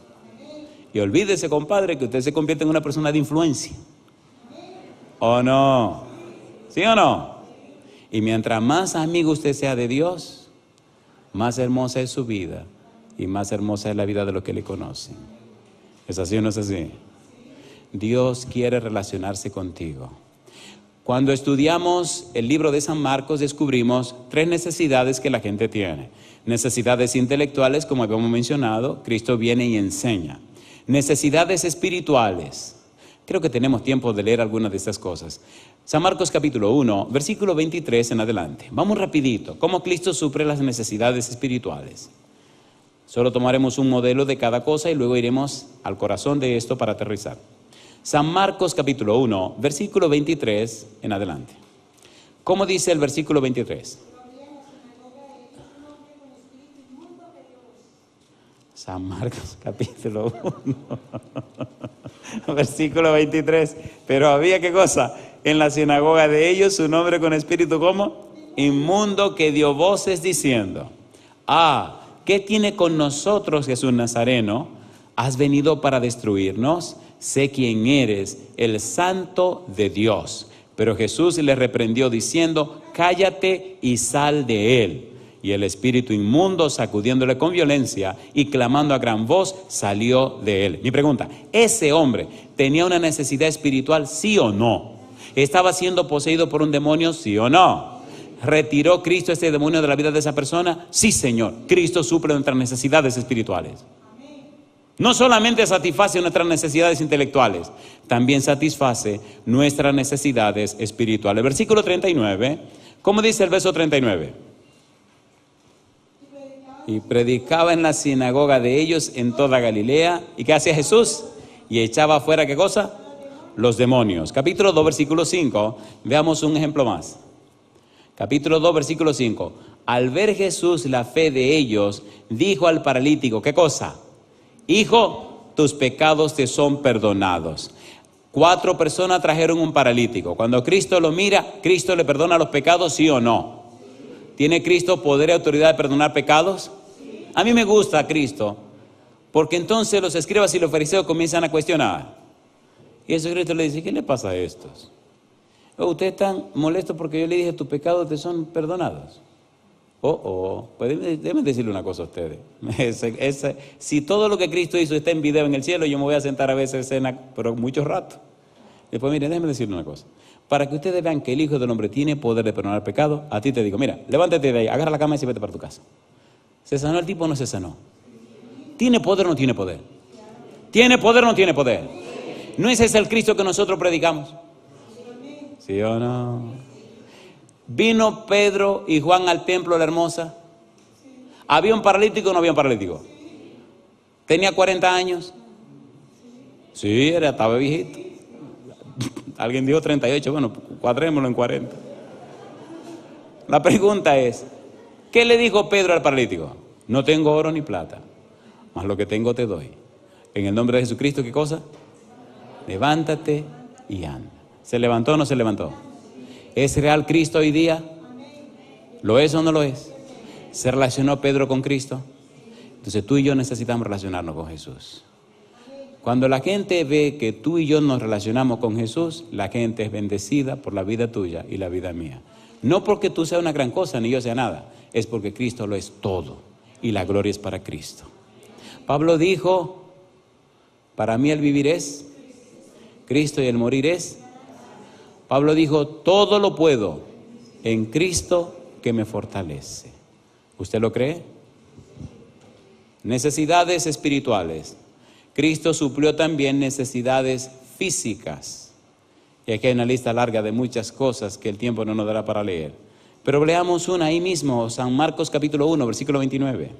Speaker 1: Y olvídese, compadre, que usted se convierte en una persona de influencia. ¿O no? ¿Sí o no? Y mientras más amigo usted sea de Dios, más hermosa es su vida y más hermosa es la vida de los que le conocen. ¿Es así o no es así? Dios quiere relacionarse contigo. Cuando estudiamos el libro de San Marcos, descubrimos 3 necesidades que la gente tiene. Necesidades intelectuales, como habíamos mencionado, Cristo viene y enseña. Necesidades espirituales. Creo que tenemos tiempo de leer algunas de estas cosas. San Marcos capítulo 1, versículo 23 en adelante. Vamos rapidito. ¿Cómo Cristo suple las necesidades espirituales? Solo tomaremos un modelo de cada cosa y luego iremos al corazón de esto para aterrizar. San Marcos capítulo 1, versículo 23 en adelante. ¿Cómo dice el versículo 23? San Marcos capítulo 1, versículo 23. Pero había, ¿qué cosa? En la sinagoga de ellos un hombre con espíritu, ¿cómo? Inmundo, que dio voces diciendo, ¿qué tiene con nosotros Jesús Nazareno? ¿Has venido para destruirnos? Sé quién eres, el Santo de Dios. Pero Jesús le reprendió diciendo, cállate y sal de él. Y el espíritu inmundo, sacudiéndole con violencia y clamando a gran voz, salió de él. Mi pregunta, ¿ese hombre tenía una necesidad espiritual, sí o no? ¿Estaba siendo poseído por un demonio, sí o no? ¿Retiró Cristo este demonio de la vida de esa persona? Sí, Señor. Cristo suple nuestras necesidades espirituales. No solamente satisface nuestras necesidades intelectuales, también satisface nuestras necesidades espirituales. Versículo 39, ¿cómo dice el verso 39? Y predicaba en la sinagoga de ellos en toda Galilea. ¿Y qué hacía Jesús? Y echaba afuera, ¿qué cosa? Los demonios. Capítulo 2, versículo 5, veamos un ejemplo más. Capítulo 2, versículo 5. Al ver Jesús la fe de ellos, dijo al paralítico, ¿qué cosa? Hijo, tus pecados te son perdonados. 4 personas trajeron un paralítico. Cuando Cristo lo mira, ¿Cristo le perdona los pecados, sí o no? ¿Tiene Cristo poder y autoridad de perdonar pecados? A mí me gusta Cristo, porque entonces los escribas y los fariseos comienzan a cuestionar. Y Jesucristo le dice, ¿qué le pasa a estos? Oh, usted está molesto porque yo le dije tus pecados te son perdonados. Pues déjenme decirle una cosa a ustedes. Si todo lo que Cristo hizo está en video en el cielo, yo me voy a sentar a ver esa escena, pero mucho rato. Después, mire, déjenme decirle una cosa. Para que ustedes vean que el Hijo del Hombre tiene poder de perdonar pecado, a ti te digo, mira, levántate de ahí, agarra la cama y vete para tu casa. ¿Se sanó el tipo o no se sanó? ¿Tiene poder o no tiene poder? ¿Tiene poder o no tiene poder? ¿No es ese el Cristo que nosotros predicamos? ¿Sí o no? ¿Vino Pedro y Juan al templo de la Hermosa? ¿Había un paralítico o no había un paralítico? ¿Tenía 40 años? Sí, estaba viejito. Alguien dijo 38, bueno, cuadrémoslo en 40. La pregunta es, ¿qué le dijo Pedro al paralítico? No tengo oro ni plata, mas lo que tengo te doy. En el nombre de Jesucristo, ¿qué cosa? Levántate y anda. ¿Se levantó o no se levantó? ¿Es real Cristo hoy día? ¿Lo es o no lo es? ¿Se relacionó Pedro con Cristo? Entonces tú y yo necesitamos relacionarnos con Jesús. Cuando la gente ve que tú y yo nos relacionamos con Jesús, la gente es bendecida por la vida tuya y la vida mía. No porque tú seas una gran cosa ni yo sea nada, es porque Cristo lo es todo y la gloria es para Cristo. Pablo dijo, para mí el vivir es Cristo y el morir es. Pablo dijo, todo lo puedo en Cristo que me fortalece. ¿Usted lo cree? Necesidades espirituales. Cristo suplió también necesidades físicas. Y aquí hay una lista larga de muchas cosas que el tiempo no nos dará para leer. Pero leamos una ahí mismo, San Marcos capítulo 1, versículo 29.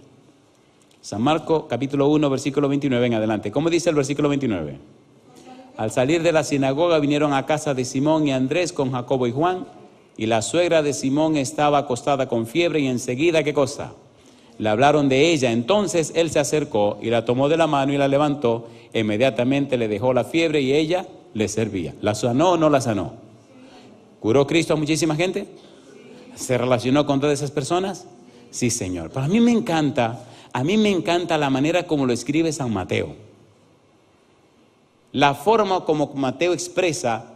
Speaker 1: San Marcos capítulo 1, versículo 29 en adelante. ¿Cómo dice el versículo 29? Al salir de la sinagoga vinieron a casa de Simón y Andrés con Jacobo y Juan, y la suegra de Simón estaba acostada con fiebre y enseguida, ¿qué cosa? Le hablaron de ella. Entonces él se acercó y la tomó de la mano y la levantó. Inmediatamente le dejó la fiebre y ella le servía. ¿La sanó o no la sanó? ¿Curó Cristo a muchísima gente? ¿Se relacionó con todas esas personas? Sí, Señor. Pero a mí me encanta la manera como lo escribe San Mateo. La forma como Mateo expresa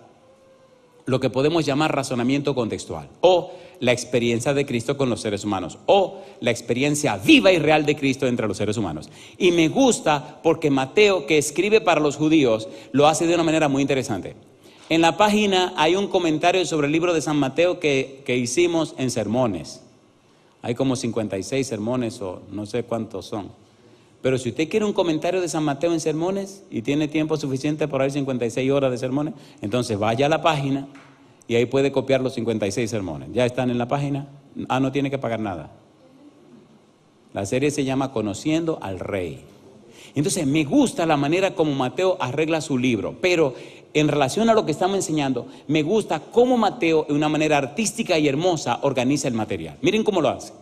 Speaker 1: lo que podemos llamar razonamiento contextual, o la experiencia de Cristo con los seres humanos, o la experiencia viva y real de Cristo entre los seres humanos. Y me gusta porque Mateo, que escribe para los judíos, lo hace de una manera muy interesante. En la página hay un comentario sobre el libro de San Mateo que hicimos en sermones. Hay como 56 sermones o no sé cuántos son. Pero si usted quiere un comentario de San Mateo en sermones y tiene tiempo suficiente para ir 56 horas de sermones, entonces vaya a la página y ahí puede copiar los 56 sermones. Ya están en la página. No tiene que pagar nada. La serie se llama Conociendo al Rey. Entonces me gusta la manera como Mateo arregla su libro, pero en relación a lo que estamos enseñando, me gusta cómo Mateo, de una manera artística y hermosa, organiza el material. Miren cómo lo hace.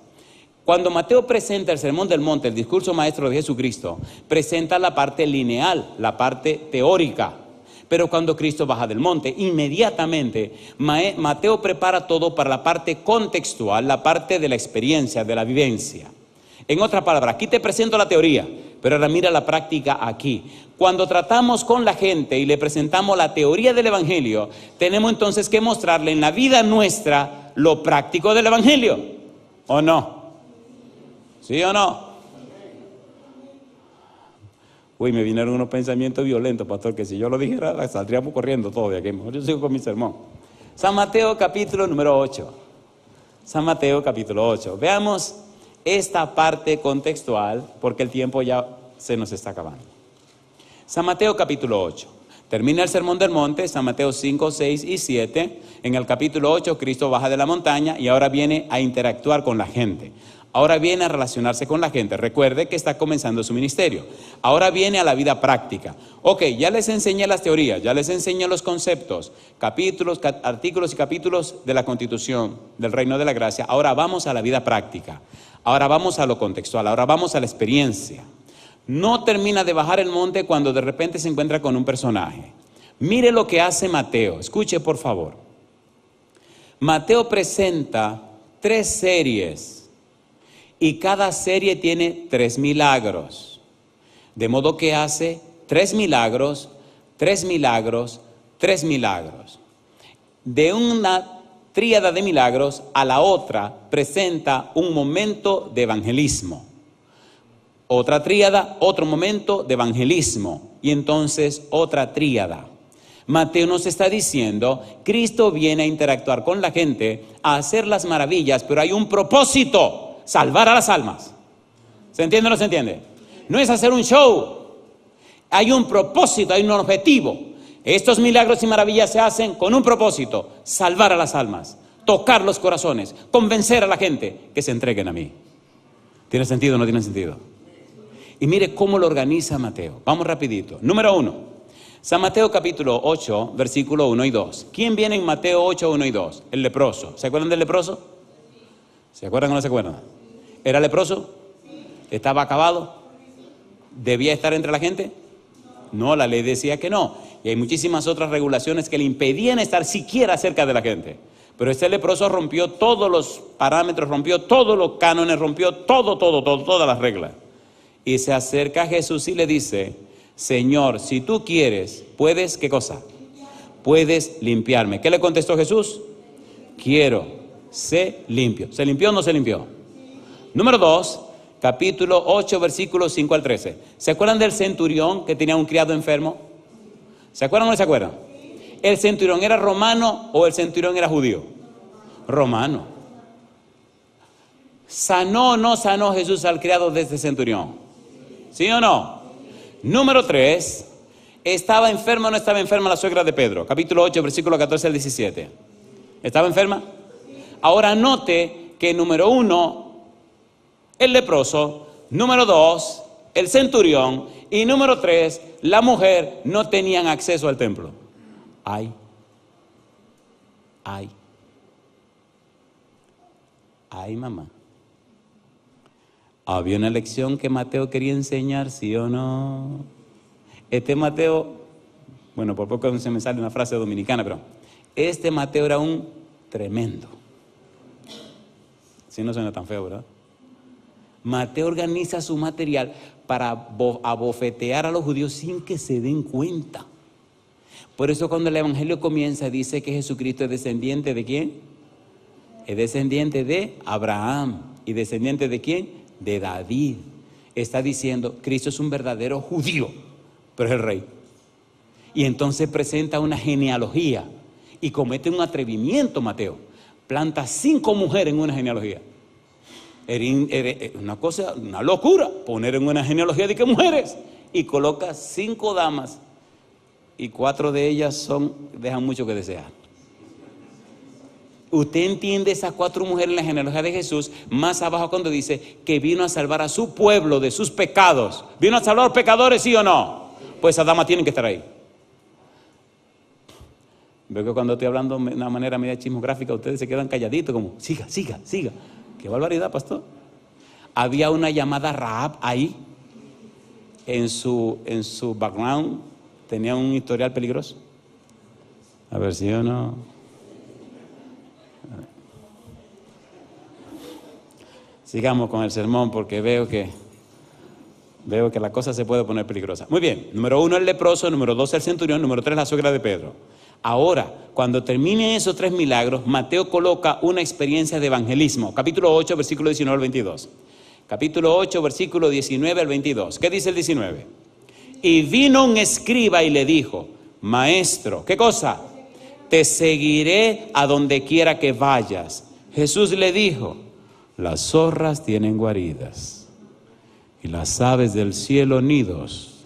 Speaker 1: Cuando Mateo presenta el Sermón del Monte, el discurso maestro de Jesucristo, presenta la parte lineal, la parte teórica. Pero cuando Cristo baja del monte, inmediatamente Mateo prepara todo para la parte contextual, la parte de la experiencia, de la vivencia. En otras palabras, aquí te presento la teoría, pero ahora mira la práctica aquí. Cuando tratamos con la gente y le presentamos la teoría del Evangelio, tenemos entonces que mostrarle en la vida nuestra lo práctico del Evangelio. ¿O no? ¿Sí o no? Uy, me vinieron unos pensamientos violentos, pastor, que si yo lo dijera, saldríamos corriendo todo de aquí. Mejor yo sigo con mi sermón. San Mateo capítulo número 8. San Mateo capítulo 8. Veamos esta parte contextual, porque el tiempo ya se nos está acabando. San Mateo capítulo 8. Termina el Sermón del Monte, San Mateo 5, 6 y 7. En el capítulo 8, Cristo baja de la montaña y ahora viene a interactuar con la gente. Ahora viene a relacionarse con la gente. Recuerde que está comenzando su ministerio. Ahora viene a la vida práctica. Ok, ya les enseñé las teorías, ya les enseñé los conceptos, capítulos, artículos y capítulos de la Constitución, del Reino de la Gracia. Ahora vamos a la vida práctica. Ahora vamos a lo contextual. Ahora vamos a la experiencia. No termina de bajar el monte cuando de repente se encuentra con un personaje. Mire lo que hace Mateo. Escuche, por favor. Mateo presenta 3 series. Y cada serie tiene 3 milagros. De modo que hace 3 milagros, 3 milagros, 3 milagros. de una tríada de milagros a la otra presenta un momento de evangelismo. Otra tríada, otro momento de evangelismo. Y entonces otra tríada. Mateo nos está diciendo, Cristo viene a interactuar con la gente, a hacer las maravillas, pero hay un propósito, salvar a las almas. ¿Se entiende o no se entiende? No es hacer un show. Hay un propósito, hay un objetivo. Estos milagros y maravillas se hacen con un propósito, salvar a las almas, tocar los corazones, convencer a la gente que se entreguen a mí. ¿Tiene sentido o no tiene sentido? Y mire cómo lo organiza Mateo. Vamos rapidito. Número 1. San Mateo capítulo 8, versículo 1 y 2. ¿Quién viene en Mateo 8, 1 y 2? El leproso. ¿Se acuerdan del leproso? ¿Se acuerdan o no se acuerdan? ¿Era leproso? ¿Estaba acabado? ¿Debía estar entre la gente? No, la ley decía que no. Y hay muchísimas otras regulaciones que le impedían estar siquiera cerca de la gente. Pero este leproso rompió todos los parámetros, rompió todos los cánones, rompió todas las reglas. Y se acerca a Jesús y le dice, Señor, si tú quieres, puedes, ¿qué cosa? Puedes limpiarme. ¿Qué le contestó Jesús? Quiero, sé limpio. ¿Se limpió o no se limpió? Número 2, capítulo 8, versículos 5 al 13. ¿Se acuerdan del centurión que tenía un criado enfermo? ¿Se acuerdan o no se acuerdan? ¿El centurión era romano o el centurión era judío? Romano. ¿Sanó o no sanó Jesús al criado de este centurión? ¿Sí o no? Número 3, ¿estaba enferma o no estaba enferma la suegra de Pedro? Capítulo 8, versículo 14 al 17. ¿Estaba enferma? Ahora note que número 1, el leproso, número 2, el centurión, y número 3, la mujer no tenían acceso al templo. Ay. Ay, mamá. Había una lección que Mateo quería enseñar, ¿sí o no? Este Mateo, bueno, por poco se me sale una frase dominicana, pero este Mateo era un tremendo. Si no suena tan feo, ¿verdad? Mateo organiza su material para abofetear a los judíos sin que se den cuenta. Por eso cuando el evangelio comienza dice que Jesucristo es descendiente ¿de quién? Es descendiente de Abraham. ¿Y descendiente de quién? De David. Está diciendo, Cristo es un verdadero judío, pero es el rey. Y entonces presenta una genealogía y comete un atrevimiento Mateo. Planta 5 mujeres en una genealogía. Una cosa, una locura, poner en una genealogía de qué mujeres. Y coloca 5 damas y 4 de ellas dejan mucho que desear. Usted entiende esas 4 mujeres en la genealogía de Jesús, más abajo cuando dice que vino a salvar a su pueblo de sus pecados. ¿Vino a salvar a los pecadores, sí o no? Pues esas damas tienen que estar ahí. Veo que cuando estoy hablando de una manera media chismográfica, ustedes se quedan calladitos como, siga. Qué barbaridad, pastor. Había una llamada Rahab ahí, en su background, tenía un historial peligroso. A ver si o no. Sigamos con el sermón porque veo que la cosa se puede poner peligrosa. Muy bien, número 1 el leproso, número 2 el centurión, número 3 la suegra de Pedro. Ahora, cuando terminen esos 3 milagros, Mateo coloca una experiencia de evangelismo. Capítulo 8, versículo 19 al 22. Capítulo 8, versículo 19 al 22. ¿Qué dice el 19? Y vino un escriba y le dijo, Maestro, ¿qué cosa? Te seguiré a donde quiera que vayas. Jesús le dijo, las zorras tienen guaridas y las aves del cielo nidos,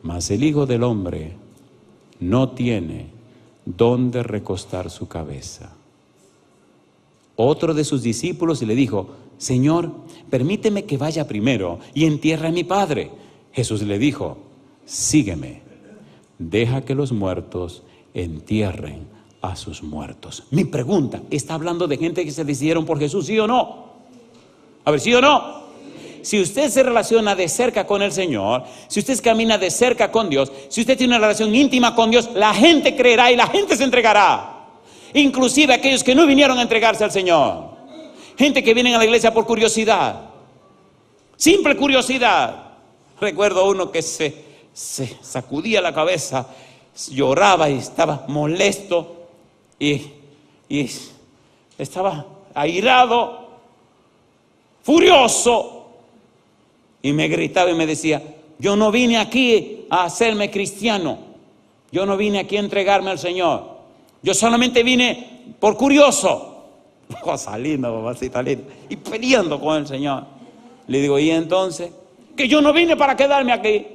Speaker 1: mas el Hijo del Hombre no tiene dónde recostar su cabeza. Otro de sus discípulos le dijo, Señor, permíteme que vaya primero y entierre a mi padre. Jesús le dijo, sígueme, deja que los muertos entierren a sus muertos. Mi pregunta, ¿está hablando de gente que se decidieron por Jesús, sí o no? A ver, ¿sí o no? Si usted se relaciona de cerca con el Señor, si usted camina de cerca con Dios, si usted tiene una relación íntima con Dios, la gente creerá y la gente se entregará. Inclusive aquellos que no vinieron a entregarse al Señor. Gente que viene a la iglesia por curiosidad. Simple curiosidad. Recuerdo uno que se sacudía la cabeza, lloraba y estaba molesto. y estaba airado, furioso, y me gritaba y me decía: yo no vine aquí a hacerme cristiano, yo no vine aquí a entregarme al Señor, yo solamente vine por curioso. Cosa linda, mamacita linda, y peleando con el Señor. Le digo: ¿y entonces? Que yo no vine para quedarme aquí.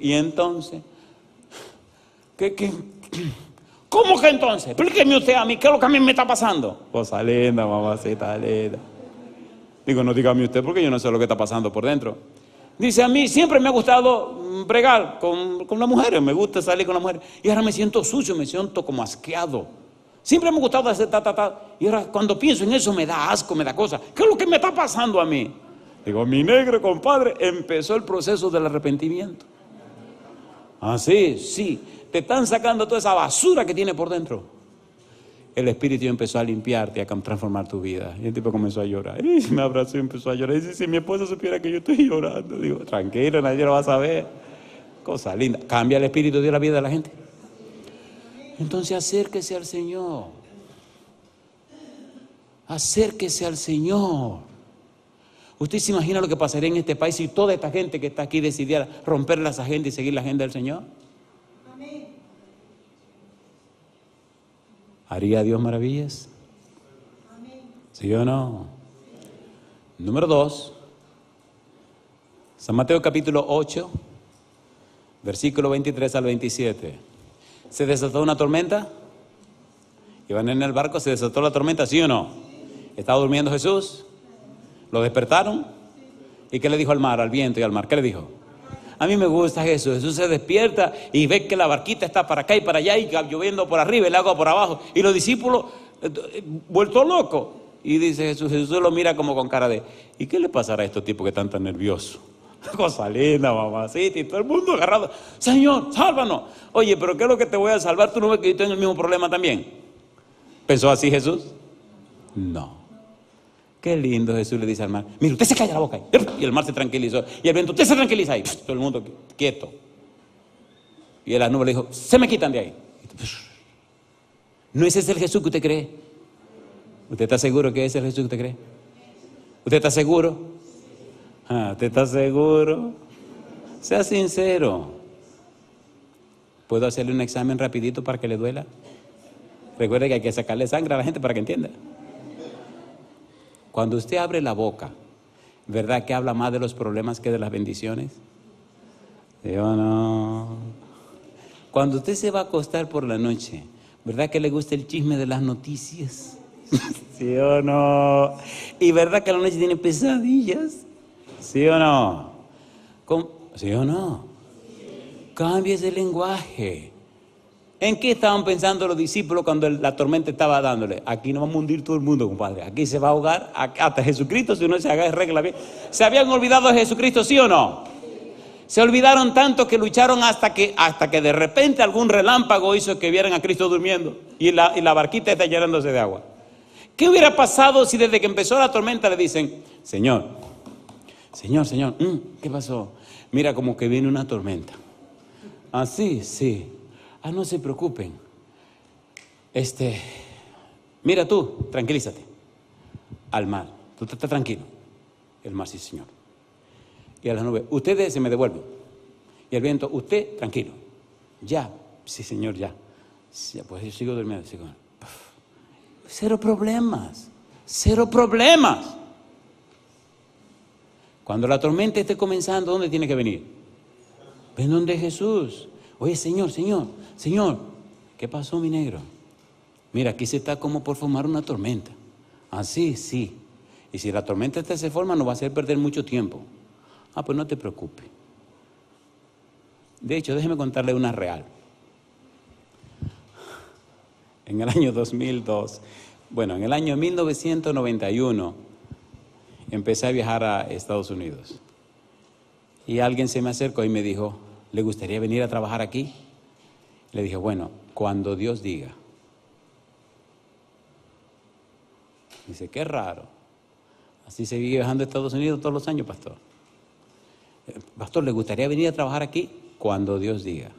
Speaker 1: ¿Y entonces? ¿Cómo que entonces? Explíqueme usted a mí, ¿qué es lo que a mí me está pasando? Cosa linda, mamacita linda. Digo: no, dígame usted, porque yo no sé lo que está pasando por dentro. Dice: a mí siempre me ha gustado bregar con las mujeres, me gusta salir con las mujeres, y ahora me siento sucio, me siento como asqueado. Siempre me ha gustado hacer y ahora cuando pienso en eso me da asco, me da cosa. ¿Qué es lo que me está pasando a mí? Digo: mi negro compadre, empezó el proceso del arrepentimiento. Así, sí, te están sacando toda esa basura que tiene por dentro. El Espíritu empezó a limpiarte, a transformar tu vida. Y el tipo comenzó a llorar. Y me abrazó y empezó a llorar. Y dice: si mi esposa supiera que yo estoy llorando. Digo: tranquilo, nadie lo va a saber. Cosa linda. Cambia el Espíritu de la vida de la gente. Entonces acérquese al Señor. Acérquese al Señor. ¿Usted se imagina lo que pasaría en este país si toda esta gente que está aquí decidiera romper las agendas y seguir la agenda del Señor? Amén. ¿Haría Dios maravillas? Amén. ¿Sí o no? Número 2. San Mateo capítulo 8, versículo 23 al 27. ¿Se desató una tormenta? ¿Iban en el barco? ¿Se desató la tormenta? ¿Sí o no? ¿Estaba durmiendo Jesús? ¿Lo despertaron? ¿Y qué le dijo al mar, al viento y al mar? ¿Qué le dijo? A mí me gusta Jesús. Jesús se despierta y ve que la barquita está para acá y para allá y lloviendo por arriba, el agua por abajo. Y los discípulos, vueltos locos. Y dice Jesús lo mira como con cara de: ¿y qué le pasará a estos tipos que están tan nerviosos? Cosa linda, mamacita, y todo el mundo agarrado: Señor, sálvanos. Oye, pero ¿qué es lo que te voy a salvar? ¿Tú no ves que yo tengo el mismo problema también? ¿Pensó así Jesús? No. Qué lindo Jesús le dice al mar: mire, usted se calla la boca. Y el mar se tranquilizó. Y el viento: usted se tranquiliza ahí. Todo el mundo quieto. Y la nube le dijo: se me quitan de ahí. ¿No ese es el Jesús que usted cree? ¿Usted está seguro que ese es el Jesús que usted cree? ¿Usted está seguro? ¿Usted está seguro? Sea sincero. ¿Puedo hacerle un examen rapidito para que le duela? Recuerde que hay que sacarle sangre a la gente para que entienda. Cuando usted abre la boca, ¿verdad que habla más de los problemas que de las bendiciones? ¿Sí o no? Cuando usted se va a acostar por la noche, ¿verdad que le gusta el chisme de las noticias? ¿Sí o no? ¿Y verdad que a la noche tiene pesadillas? ¿Sí o no? ¿Sí o no? Cambie ese lenguaje. ¿En qué estaban pensando los discípulos cuando la tormenta estaba dándole? Aquí no vamos a hundir todo el mundo, compadre. Aquí se va a ahogar hasta Jesucristo, si no se haga regla bien. ¿Se habían olvidado de Jesucristo, sí o no? Se olvidaron tanto que lucharon hasta que de repente algún relámpago hizo que vieran a Cristo durmiendo y la barquita está llenándose de agua. ¿Qué hubiera pasado si desde que empezó la tormenta le dicen: Señor, ¿qué pasó? Mira, como que viene una tormenta. Sí. No se preocupen. Mira tú, tranquilízate. Al mar, tú estás tranquilo. El mar: sí, Señor. Y a las nubes: ustedes se me devuelven. Y el viento: usted tranquilo. Ya, sí, Señor, ya. Pues yo sigo durmiendo. Cero problemas. Cuando la tormenta esté comenzando, ¿dónde tiene que venir? Ven donde Jesús. Oye, Señor, ¿qué pasó, mi negro? Mira, aquí se está como por formar una tormenta. Sí. Y si la tormenta se forma, nos va a hacer perder mucho tiempo. Pues no te preocupes. De hecho, déjeme contarle una real. En el año 2002, en el año 1991, empecé a viajar a Estados Unidos. Y alguien se me acercó y me dijo: ¿le gustaría venir a trabajar aquí? Le dije: bueno, cuando Dios diga. Dice: qué raro. Así se vive viajando a Estados Unidos todos los años, pastor. Pastor, ¿le gustaría venir a trabajar aquí? Cuando Dios diga.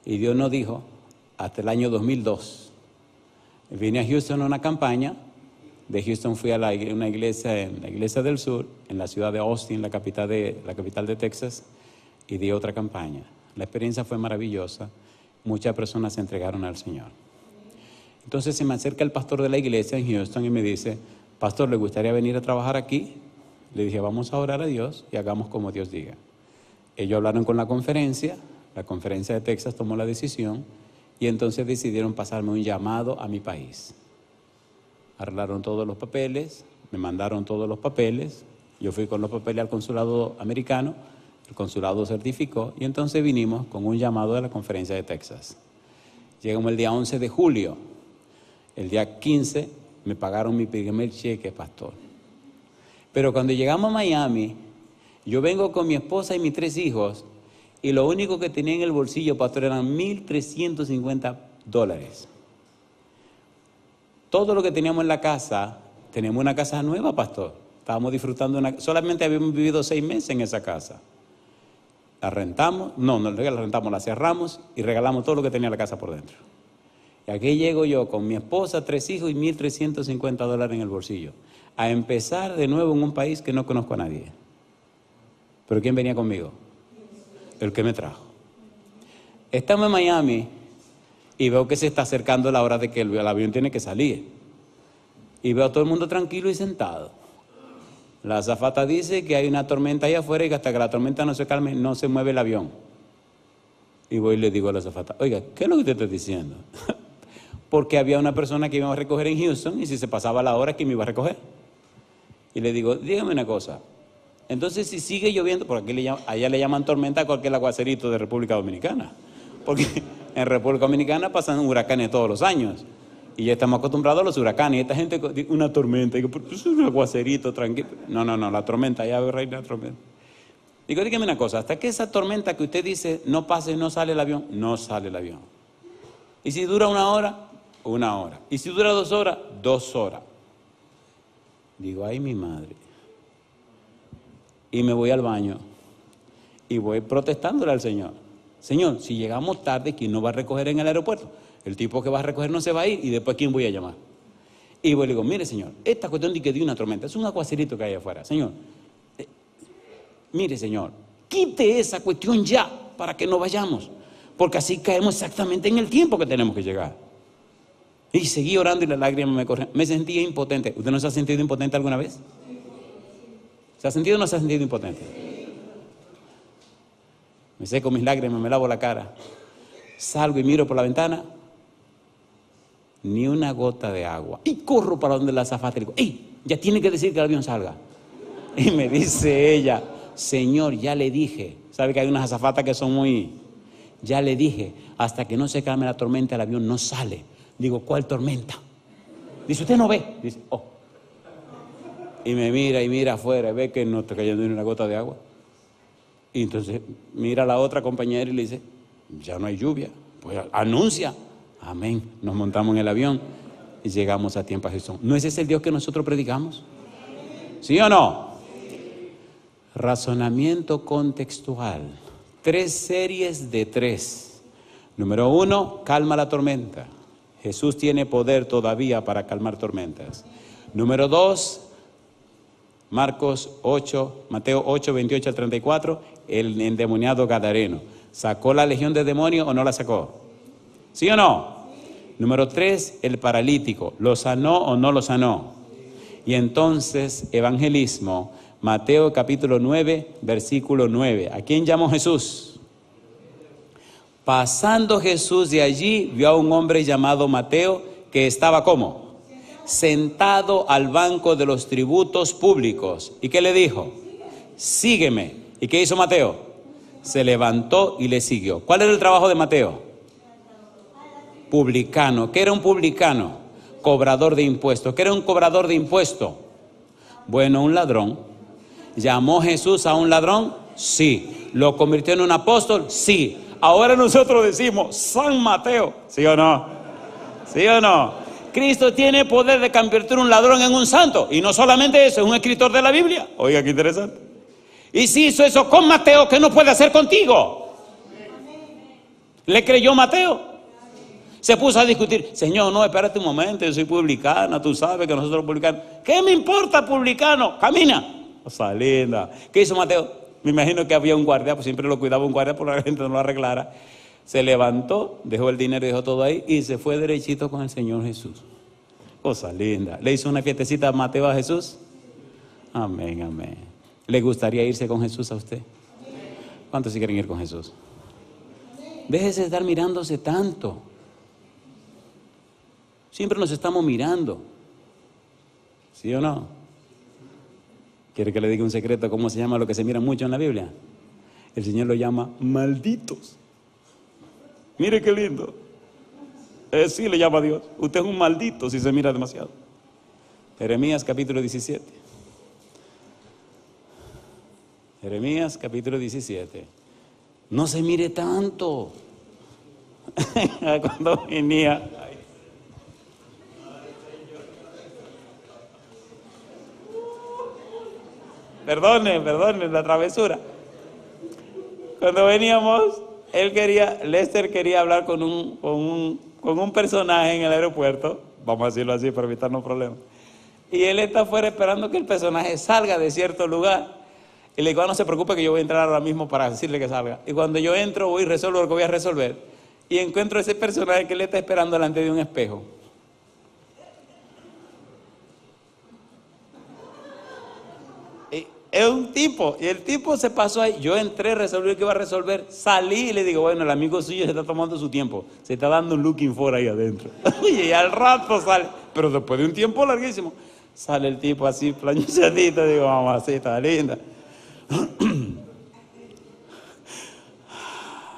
Speaker 1: Y Dios no dijo hasta el año 2002. Vine a Houston a una campaña. De Houston fui a una iglesia, en la iglesia del sur, en la ciudad de Austin, la capital de Texas, y di otra campaña. La experiencia fue maravillosa. Muchas personas se entregaron al Señor. Entonces se me acerca el pastor de la iglesia en Houston y me dice: pastor, ¿le gustaría venir a trabajar aquí? Le dije: vamos a orar a Dios y hagamos como Dios diga. Ellos hablaron con la conferencia de Texas tomó la decisión y entonces decidieron pasarme un llamado a mi país. Arreglaron todos los papeles, me mandaron todos los papeles, yo fui con los papeles al consulado americano, el consulado certificó y entonces vinimos con un llamado de la conferencia de Texas. Llegamos el día 11 de julio, el día 15 me pagaron mi primer cheque, pastor. Pero cuando llegamos a Miami, yo vengo con mi esposa y mis 3 hijos y lo único que tenía en el bolsillo, pastor, eran $1,350. Todo lo que teníamos en la casa, teníamos una casa nueva, pastor. Estábamos disfrutando, solamente habíamos vivido 6 meses en esa casa. La rentamos, no la rentamos, la cerramos y regalamos todo lo que tenía la casa por dentro. Y aquí llego yo con mi esposa, 3 hijos y $1,350 en el bolsillo, a empezar de nuevo en un país que no conozco a nadie. ¿Pero quién venía conmigo? El que me trajo. Estamos en Miami y veo que se está acercando la hora de que el avión tiene que salir. Y veo a todo el mundo tranquilo y sentado. La azafata dice que hay una tormenta allá afuera y que hasta que la tormenta no se calme, no se mueve el avión. Y voy y le digo a la azafata: oiga, ¿qué es lo que usted está diciendo? Porque había una persona que iba a recoger en Houston y si se pasaba la hora, ¿quién me iba a recoger? Y le digo: dígame una cosa. Entonces, si sigue lloviendo, porque allá le llaman tormenta a cualquier aguacerito de República Dominicana. Porque en República Dominicana pasan huracanes todos los años. Y ya estamos acostumbrados a los huracanes. Y esta gente, una tormenta, digo, pues es un aguacerito, tranquilo. No, la tormenta, ya reina la tormenta. Digo, dígame una cosa, hasta que esa tormenta que usted dice no pase, no sale el avión, no sale el avión. Y si dura 1 hora, 1 hora. Y si dura 2 horas, 2 horas. Digo, ay, mi madre. Y me voy al baño y voy protestándole al Señor: Señor, si llegamos tarde, ¿quién nos va a recoger en el aeropuerto? El tipo que va a recoger no se va a ir y después ¿quién voy a llamar? Y voy y le digo: mire, Señor, esta cuestión de que dio una tormenta, es un aguacerito que hay afuera. Señor, mire, Señor, quite esa cuestión ya para que no vayamos, porque así caemos exactamente en el tiempo que tenemos que llegar. Y seguí orando y las lágrimas me corrían. Me sentía impotente. ¿Usted no se ha sentido impotente alguna vez? ¿Se ha sentido o no se ha sentido impotente? Me seco mis lágrimas, me lavo la cara. Salgo y miro por la ventana. Ni una gota de agua. Y corro para donde la azafata y digo: ¡ey! Ya tiene que decir que el avión salga. Y me dice ella: Señor, ya le dije. ¿Sabe que hay unas azafatas que son muy... Ya le dije, hasta que no se calme la tormenta el avión no sale. Digo, ¿cuál tormenta? Dice, ¿usted no ve? Dice, oh. Y me mira y mira afuera, ve que no está cayendo ni una gota de agua. Y entonces mira a la otra compañera y le dice, ya no hay lluvia, pues anuncia. Amén. Nos montamos en el avión y llegamos a tiempo a Jesús. ¿No es ese el Dios que nosotros predicamos? ¿Sí o no? Razonamiento contextual. 3 series de 3. Número 1, calma la tormenta. Jesús tiene poder todavía para calmar tormentas. Número 2, Mateo 8, 28 al 34, el endemoniado gadareno. ¿Sacó la legión de demonios o no la sacó? ¿Sí o no? Número 3, el paralítico. ¿Lo sanó o no lo sanó? Y entonces, evangelismo, Mateo capítulo 9, versículo 9. ¿A quién llamó Jesús? Pasando Jesús de allí, vio a un hombre llamado Mateo que estaba ¿cómo? Sentado al banco de los tributos públicos. ¿Y qué le dijo? Sígueme. ¿Y qué hizo Mateo? Se levantó y le siguió. ¿Cuál era el trabajo de Mateo? Publicano. ¿Qué era un publicano? Cobrador de impuestos. ¿Qué era un cobrador de impuestos? Bueno, un ladrón. ¿Llamó Jesús a un ladrón? Sí. ¿Lo convirtió en un apóstol? Sí. Ahora nosotros decimos San Mateo. ¿Sí o no? ¿Sí o no? Cristo tiene poder de convertir un ladrón en un santo. Y no solamente eso, es un escritor de la Biblia. Oiga, qué interesante. Y si hizo eso con Mateo, ¿qué no puede hacer contigo? ¿Le creyó Mateo? Se puso a discutir. Señor, no, espérate un momento, yo soy publicana, tú sabes que nosotros publicanos. ¿Qué me importa publicano? Camina. Cosa linda. ¿Qué hizo Mateo? Me imagino que había un guardia, pues siempre lo cuidaba un guardia porque la gente no lo arreglara. Se levantó, dejó el dinero, dejó todo ahí y se fue derechito con el Señor Jesús. Cosa linda. ¿Le hizo una fiestecita a Mateo a Jesús? Amén, amén. ¿Le gustaría irse con Jesús a usted? ¿Cuántos sí quieren ir con Jesús? Déjese de estar mirándose tanto. Siempre nos estamos mirando. ¿Sí o no? ¿Quiere que le diga un secreto? ¿Cómo se llama lo que se mira mucho en la Biblia? El Señor lo llama malditos. Mire qué lindo. Sí le llama a Dios. Usted es un maldito si se mira demasiado. Jeremías capítulo 17. Jeremías capítulo 17. No se mire tanto. Cuando venía... Perdone la travesura. Cuando veníamos, Lester quería hablar con un personaje en el aeropuerto, vamos a decirlo así para evitarnos problemas. Y él está afuera esperando que el personaje salga de cierto lugar. Y le digo, no se preocupe que yo voy a entrar ahora mismo para decirle que salga. Y cuando yo entro, voy y resuelvo lo que voy a resolver. Y encuentro a ese personaje que él está esperando delante de un espejo. Es un tipo, y el tipo se pasó ahí. Yo entré, resolví lo que iba a resolver, salí y le digo, bueno, el amigo suyo se está tomando su tiempo, se está dando un looking for ahí adentro. Y al rato sale, pero después de un tiempo larguísimo, sale el tipo así planchadito, digo, mamacita linda.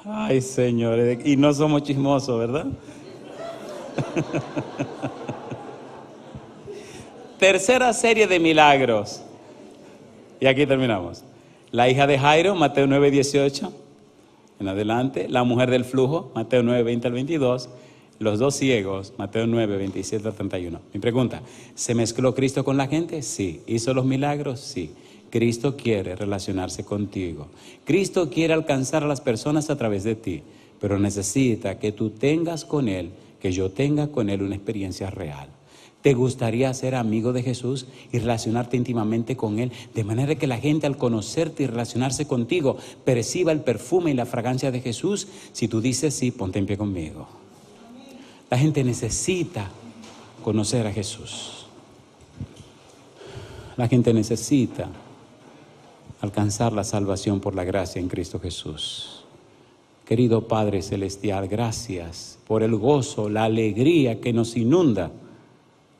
Speaker 1: Ay, señores, y no somos chismosos, ¿verdad? Tercera serie de milagros. Y aquí terminamos. La hija de Jairo, Mateo 9:18 en adelante. La mujer del flujo, Mateo 9:20 al 22. Los dos ciegos, Mateo 9:27 al 31. Mi pregunta, ¿se mezcló Cristo con la gente? Sí. ¿Hizo los milagros? Sí. Cristo quiere relacionarse contigo. Cristo quiere alcanzar a las personas a través de ti, pero necesita que tú tengas con Él, que yo tenga con Él una experiencia real. ¿Te gustaría ser amigo de Jesús y relacionarte íntimamente con Él? De manera que la gente al conocerte y relacionarse contigo perciba el perfume y la fragancia de Jesús. Si tú dices sí, ponte en pie conmigo. La gente necesita conocer a Jesús. La gente necesita alcanzar la salvación por la gracia en Cristo Jesús. Querido Padre Celestial, gracias por el gozo, la alegría que nos inunda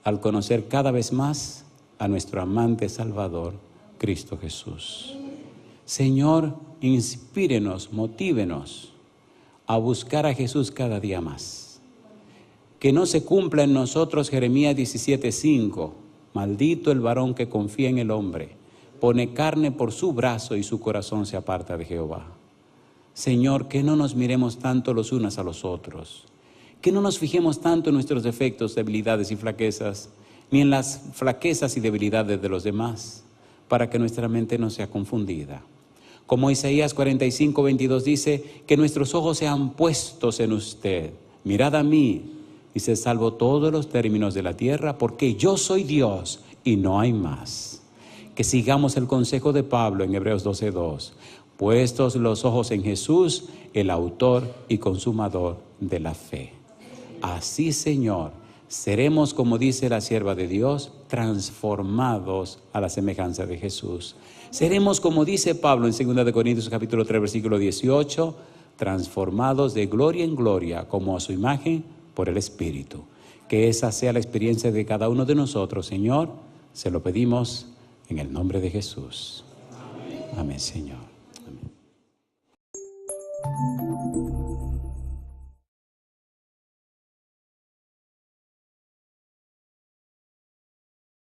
Speaker 1: al conocer cada vez más a nuestro amante Salvador, Cristo Jesús. Señor, inspírenos, motívenos a buscar a Jesús cada día más. Que no se cumpla en nosotros Jeremías 17:5. Maldito el varón que confía en el hombre, pone carne por su brazo y su corazón se aparta de Jehová. Señor, que no nos miremos tanto los unos a los otros. Que no nos fijemos tanto en nuestros defectos, debilidades y flaquezas, ni en las flaquezas y debilidades de los demás, para que nuestra mente no sea confundida. Como Isaías 45:22 dice, que nuestros ojos sean puestos en usted. Mirad a mí, y se salvo todos los términos de la tierra, porque yo soy Dios y no hay más. Que sigamos el consejo de Pablo en Hebreos 12:2. Puestos los ojos en Jesús, el autor y consumador de la fe. Así, Señor, seremos, como dice la sierva de Dios, transformados a la semejanza de Jesús. Seremos, como dice Pablo en 2 Corintios capítulo 3, versículo 18, transformados de gloria en gloria, como a su imagen, por el Espíritu. Que esa sea la experiencia de cada uno de nosotros, Señor. Se lo pedimos en el nombre de Jesús. Amén, Señor.